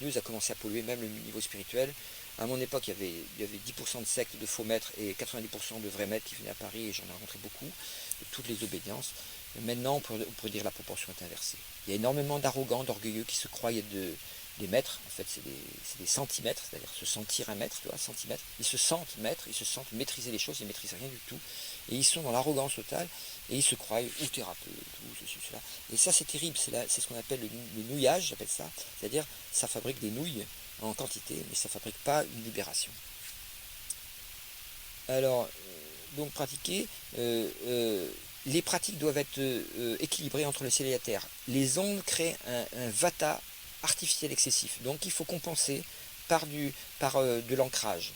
news a commencé à polluer même le niveau spirituel. À mon époque, il y avait 10% de sectes de faux maîtres et 90% de vrais maîtres qui venaient à Paris, et j'en ai rencontré beaucoup, de toutes les obédiences. Maintenant, on pourrait dire que la proportion est inversée. Il y a énormément d'arrogants, d'orgueilleux qui se croient des maîtres. En fait, c'est des centimètres, c'est-à-dire se sentir un maître, tu vois, centimètre. Ils se sentent maîtres, ils se sentent maîtriser les choses, ils ne maîtrisent rien du tout. Et ils sont dans l'arrogance totale, et ils se croient ou thérapeutes, ou ceci, cela. Et ça, c'est terrible, c'est ce qu'on appelle le nouillage, j'appelle ça. C'est-à-dire, ça fabrique des nouilles en quantité, mais ça ne fabrique pas une libération. Alors, donc pratiquer, les pratiques doivent être équilibrées entre le ciel et la terre. Les ondes créent un vata artificiel excessif, donc il faut compenser par de l'ancrage.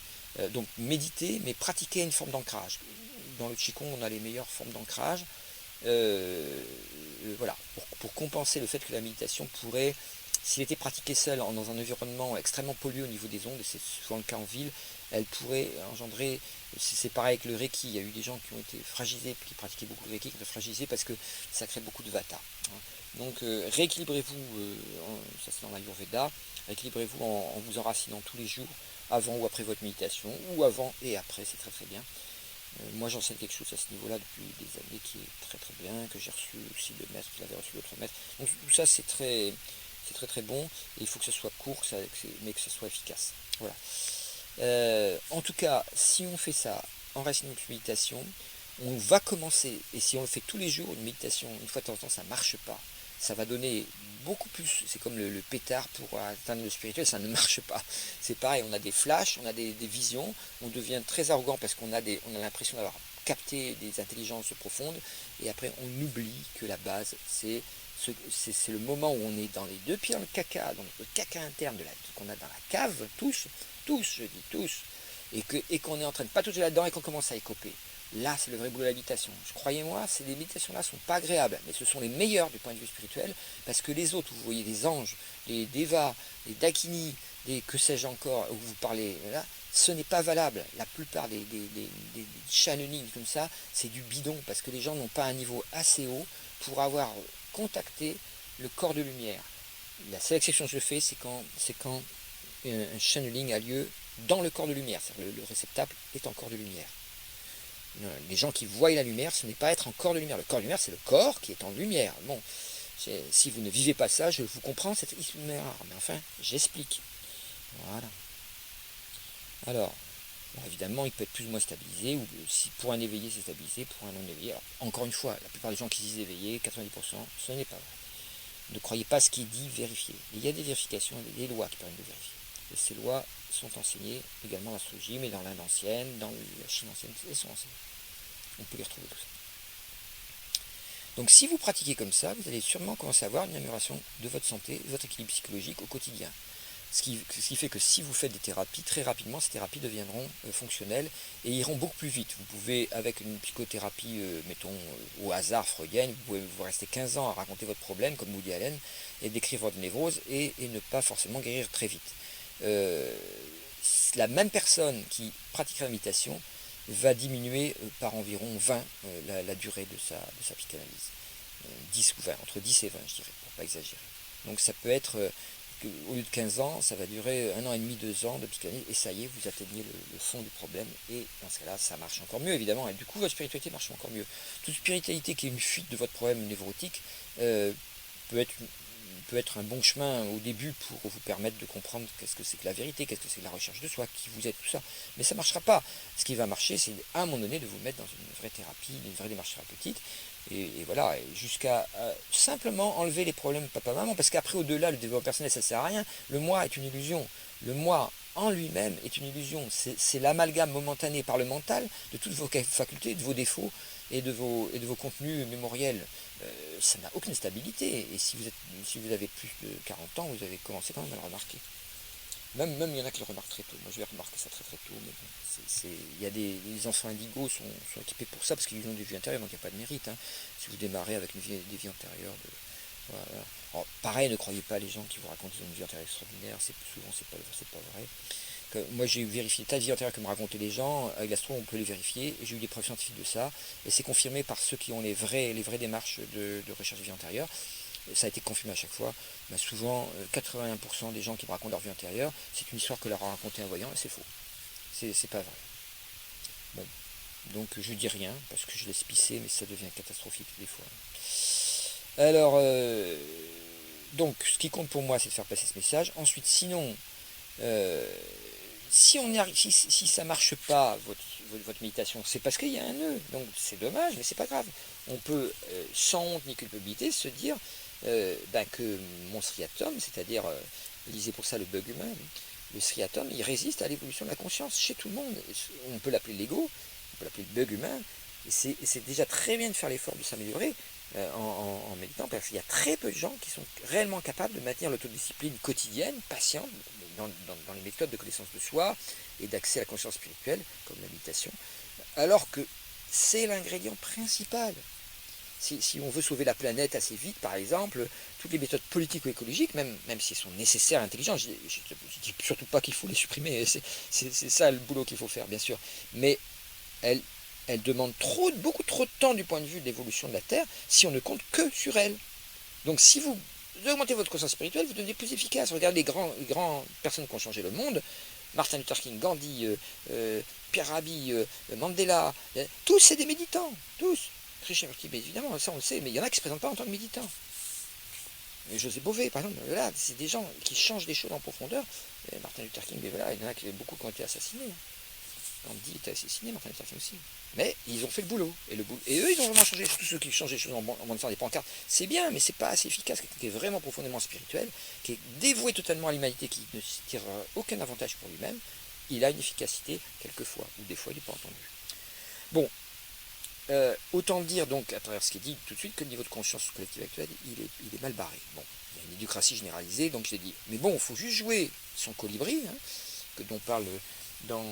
Donc méditer, mais pratiquer une forme d'ancrage. Dans le Qigong, on a les meilleures formes d'ancrage. Voilà, pour compenser le fait que la méditation pourrait, s'il était pratiqué seul dans un environnement extrêmement pollué au niveau des ondes, et c'est souvent le cas en ville, elle pourrait engendrer, c'est pareil avec le Reiki, il y a eu des gens qui ont été fragilisés, qui pratiquaient beaucoup le Reiki, qui ont été fragilisés parce que ça crée beaucoup de vata. Donc rééquilibrez-vous, ça c'est dans l'Ayurveda, rééquilibrez-vous en vous enracinant tous les jours, avant ou après votre méditation, ou avant et après, c'est très très bien. Moi j'enseigne quelque chose à ce niveau-là depuis des années qui est très très bien, que j'ai reçu aussi de maîtres, qui l'avaient reçu d'autres maîtres. Donc tout ça c'est très très bon, et il faut que ce soit court, mais que ce soit efficace. Voilà. En tout cas, si on fait ça en restant une méditation, on va commencer, et si on le fait tous les jours, une méditation, une fois de temps en temps, ça ne marche pas. Ça va donner beaucoup plus, c'est comme le pétard pour atteindre le spirituel, ça ne marche pas. C'est pareil, on a des flashs, on a des visions, on devient très arrogant parce qu'on a l'impression d'avoir capté des intelligences profondes, et après on oublie que la base, c'est le moment où on est dans les deux pieds dans le caca, dans le caca interne qu'on a dans la cave, tous, je dis tous, et qu'on est en train de patauger là-dedans et qu'on commence à écoper. Là, c'est le vrai boulot de la méditation. Croyez-moi, ces méditations-là ne sont pas agréables, mais ce sont les meilleures du point de vue spirituel, parce que les autres, où vous voyez des anges, les devas, les dakinis, les que sais-je encore, où vous parlez là, ce n'est pas valable. La plupart des channeling comme ça, c'est du bidon, parce que les gens n'ont pas un niveau assez haut pour avoir contacté le corps de lumière. La seule exception que je fais, c'est quand un channeling a lieu dans le corps de lumière, c'est-à-dire le réceptacle est en corps de lumière. Les gens qui voient la lumière, ce n'est pas être en corps de lumière. Le corps de lumière, c'est le corps qui est en lumière. Bon, si vous ne vivez pas ça, je vous comprends, c'est mais enfin, j'explique. Voilà. Alors, bon, évidemment, il peut être plus ou moins stabilisé, ou si pour un éveillé c'est stabilisé, pour un non éveillé. Alors, encore une fois, la plupart des gens qui disent éveillé, 90%, ce n'est pas vrai. Ne croyez pas ce qui est dit, vérifiez. Il y a des vérifications, des lois qui permettent de vérifier. Et ces lois sont enseignées également dans l'astrologie, mais dans l'Inde ancienne, dans la Chine ancienne, elles sont enseignées. On peut les retrouver tout ça. Donc si vous pratiquez comme ça, vous allez sûrement commencer à avoir une amélioration de votre santé, de votre équilibre psychologique au quotidien. Ce qui fait que si vous faites des thérapies, très rapidement, ces thérapies deviendront fonctionnelles et iront beaucoup plus vite. Vous pouvez, avec une psychothérapie, mettons, au hasard freudienne, vous pouvez vous rester 15 ans à raconter votre problème, comme Woody Allen, et décrire votre névrose, et ne pas forcément guérir très vite. La même personne qui pratique la méditation va diminuer par environ 20 la durée de sa psychanalyse. 10 ou 20, entre 10 et 20, je dirais, pour ne pas exagérer. Donc ça peut être, au lieu de 15 ans, ça va durer 1 an et demi, 2 ans de psychanalyse, et ça y est, vous atteignez le fond du problème, et dans ce cas-là, ça marche encore mieux, évidemment, et du coup, votre spiritualité marche encore mieux. Toute spiritualité qui est une fuite de votre problème névrotique peut être un bon chemin au début pour vous permettre de comprendre qu'est-ce que c'est que la vérité, qu'est-ce que c'est que la recherche de soi, qui vous êtes, tout ça. Mais ça ne marchera pas. Ce qui va marcher, c'est à un moment donné de vous mettre dans une vraie thérapie, une vraie démarche thérapeutique, et voilà, jusqu'à simplement enlever les problèmes papa-maman, parce qu'après, au-delà, le développement personnel, ça ne sert à rien. Le moi est une illusion. Le moi en lui-même est une illusion. C'est l'amalgame momentané par le mental de toutes vos facultés, de vos défauts et de vos contenus mémoriels. Ça n'a aucune stabilité. Et si vous avez plus de 40 ans, vous avez commencé quand même à le remarquer. Même il y en a qui le remarquent très tôt. Moi, je vais remarquer ça très très tôt. Mais bon, il y a les enfants indigos sont équipés pour ça parce qu'ils ont des vies antérieures, donc il n'y a pas de mérite. Hein. Si vous démarrez avec des vies antérieures, voilà. Alors, pareil, ne croyez pas les gens qui vous racontent qu'ils ont une vie antérieure extraordinaire. Souvent, c'est pas vrai. Moi j'ai vérifié tas de vies antérieures que me racontaient les gens, avec l'astro on peut les vérifier, et j'ai eu des preuves scientifiques de ça, et c'est confirmé par ceux qui ont les vraies démarches de recherche de vie antérieure. Ça a été confirmé à chaque fois. Souvent, 81% des gens qui me racontent leur vie antérieure, c'est une histoire que leur a raconté un voyant, et c'est faux. C'est pas vrai. Bon, donc je dis rien, parce que je laisse pisser, mais ça devient catastrophique des fois. Alors, donc ce qui compte pour moi, c'est de faire passer ce message. Ensuite, sinon, si ça marche pas, votre méditation, c'est parce qu'il y a un nœud. Donc c'est dommage, mais c'est pas grave. On peut, sans honte ni culpabilité, se dire que mon striatum, c'est-à-dire, lisez pour ça le bug humain, le striatum, il résiste à l'évolution de la conscience chez tout le monde. On peut l'appeler l'ego, on peut l'appeler le bug humain, et c'est déjà très bien de faire l'effort de s'améliorer en méditant, parce qu'il y a très peu de gens qui sont réellement capables de maintenir l'autodiscipline quotidienne, patiente, dans les méthodes de connaissance de soi et d'accès à la conscience spirituelle, comme la méditation, alors que c'est l'ingrédient principal. Si on veut sauver la planète assez vite, par exemple, toutes les méthodes politiques ou écologiques, même si elles sont nécessaires et intelligentes, je ne dis surtout pas qu'il faut les supprimer, c'est ça le boulot qu'il faut faire, bien sûr, mais elles demandent beaucoup trop de temps du point de vue de l'évolution de la Terre si on ne compte que sur elles. Donc si vous augmentez votre conscience spirituelle, vous devenez plus efficace. Regardez les grands personnes qui ont changé le monde, Martin Luther King, Gandhi, Pierre Rabhi, Mandela, tous c'est des méditants, tous. Krishnamurti, évidemment, ça on le sait, mais il y en a qui ne se présentent pas en tant que méditants. José Bové, par exemple, là, c'est des gens qui changent des choses en profondeur. Martin Luther King, voilà, il y en a beaucoup qui ont été assassinés. Gandhi était assassiné, Martin Luther King aussi. Mais ils ont fait le boulot. Et eux, ils ont vraiment changé. Tous ceux qui changent les choses en faisant des pancartes, c'est bien, mais c'est pas assez efficace. Quelqu'un qui est vraiment profondément spirituel, qui est dévoué totalement à l'humanité, qui ne tire aucun avantage pour lui-même, il a une efficacité quelquefois, ou des fois il n'est pas entendu. Bon, autant dire donc, à travers ce qui est dit tout de suite, que le niveau de conscience collective actuel, il est mal barré. Bon, il y a une éducratie généralisée, donc j'ai dit, mais bon, il faut juste jouer son colibri, dont parle dans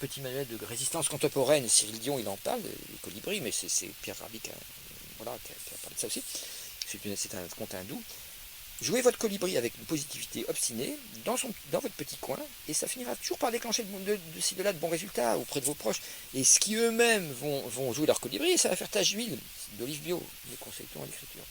Petit manuel de résistance contemporaine, Cyril Dion, il en parle, les colibris, mais c'est Pierre Rabhi qui a parlé de ça aussi. C'est un conte hindou. Jouez votre colibri avec une positivité obstinée dans votre petit coin, et ça finira toujours par déclencher de là de bons résultats auprès de vos proches. Et ce qui eux-mêmes vont jouer leur colibri, et ça va faire tache d'huile, d'olive bio, le conseille-t-on à l'écriture.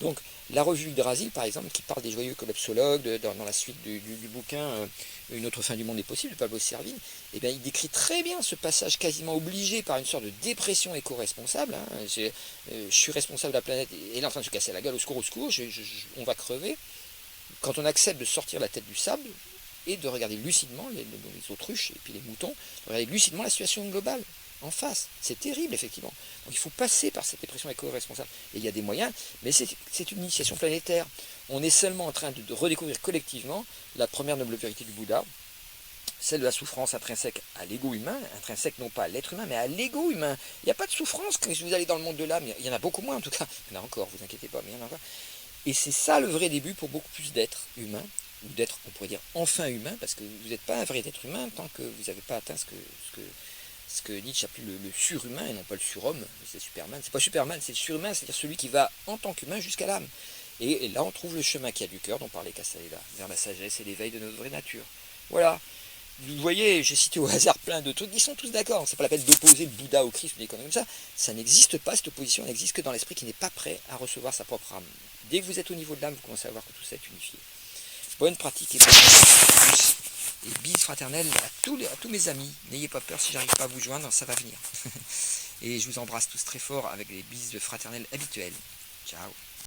Donc, la revue Yggdrasil, par exemple, qui parle des joyeux collapsologues, dans la suite du bouquin Une autre fin du monde est possible, de Pablo Servigne, eh bien, il décrit très bien ce passage quasiment obligé par une sorte de dépression éco-responsable. Je suis responsable de la planète, et elle est en train de se casser la gueule, au secours, on va crever. Quand on accepte de sortir la tête du sable et de regarder lucidement les autruches et puis les moutons, de regarder lucidement la situation globale en face. C'est terrible, effectivement. Donc il faut passer par cette dépression éco-responsable. Et il y a des moyens, mais c'est une initiation planétaire. On est seulement en train de redécouvrir collectivement la première noble vérité du Bouddha, celle de la souffrance intrinsèque à l'ego humain, intrinsèque non pas à l'être humain, mais à l'ego humain. Il n'y a pas de souffrance quand vous allez dans le monde de l'âme. Il y en a beaucoup moins, en tout cas. Il y en a encore, vous inquiétez pas, mais il y en a encore. Et c'est ça le vrai début pour beaucoup plus d'êtres humains, ou d'êtres, on pourrait dire, enfin humains, parce que vous n'êtes pas un vrai être humain tant que vous n'avez pas atteint ce que Nietzsche appelle le surhumain, et non pas le surhomme, c'est Superman. C'est pas Superman, c'est le surhumain, c'est-à-dire celui qui va en tant qu'humain jusqu'à l'âme. Et là, on trouve le chemin qui a du cœur, dont parlait Castaneda, vers la sagesse et l'éveil de notre vraie nature. Voilà. Vous voyez, j'ai cité au hasard plein de trucs, ils sont tous d'accord. C'est pas la peine d'opposer le Bouddha au Christ ou des conneries comme ça. Ça n'existe pas, cette opposition n'existe que dans l'esprit qui n'est pas prêt à recevoir sa propre âme. Dès que vous êtes au niveau de l'âme, vous commencez à voir que tout ça est unifié. Bonne pratique et bonne pratique. Et bises fraternelles à tous mes amis. N'ayez pas peur, si j'arrive pas à vous joindre, ça va venir. Et je vous embrasse tous très fort avec les bises fraternelles habituelles. Ciao.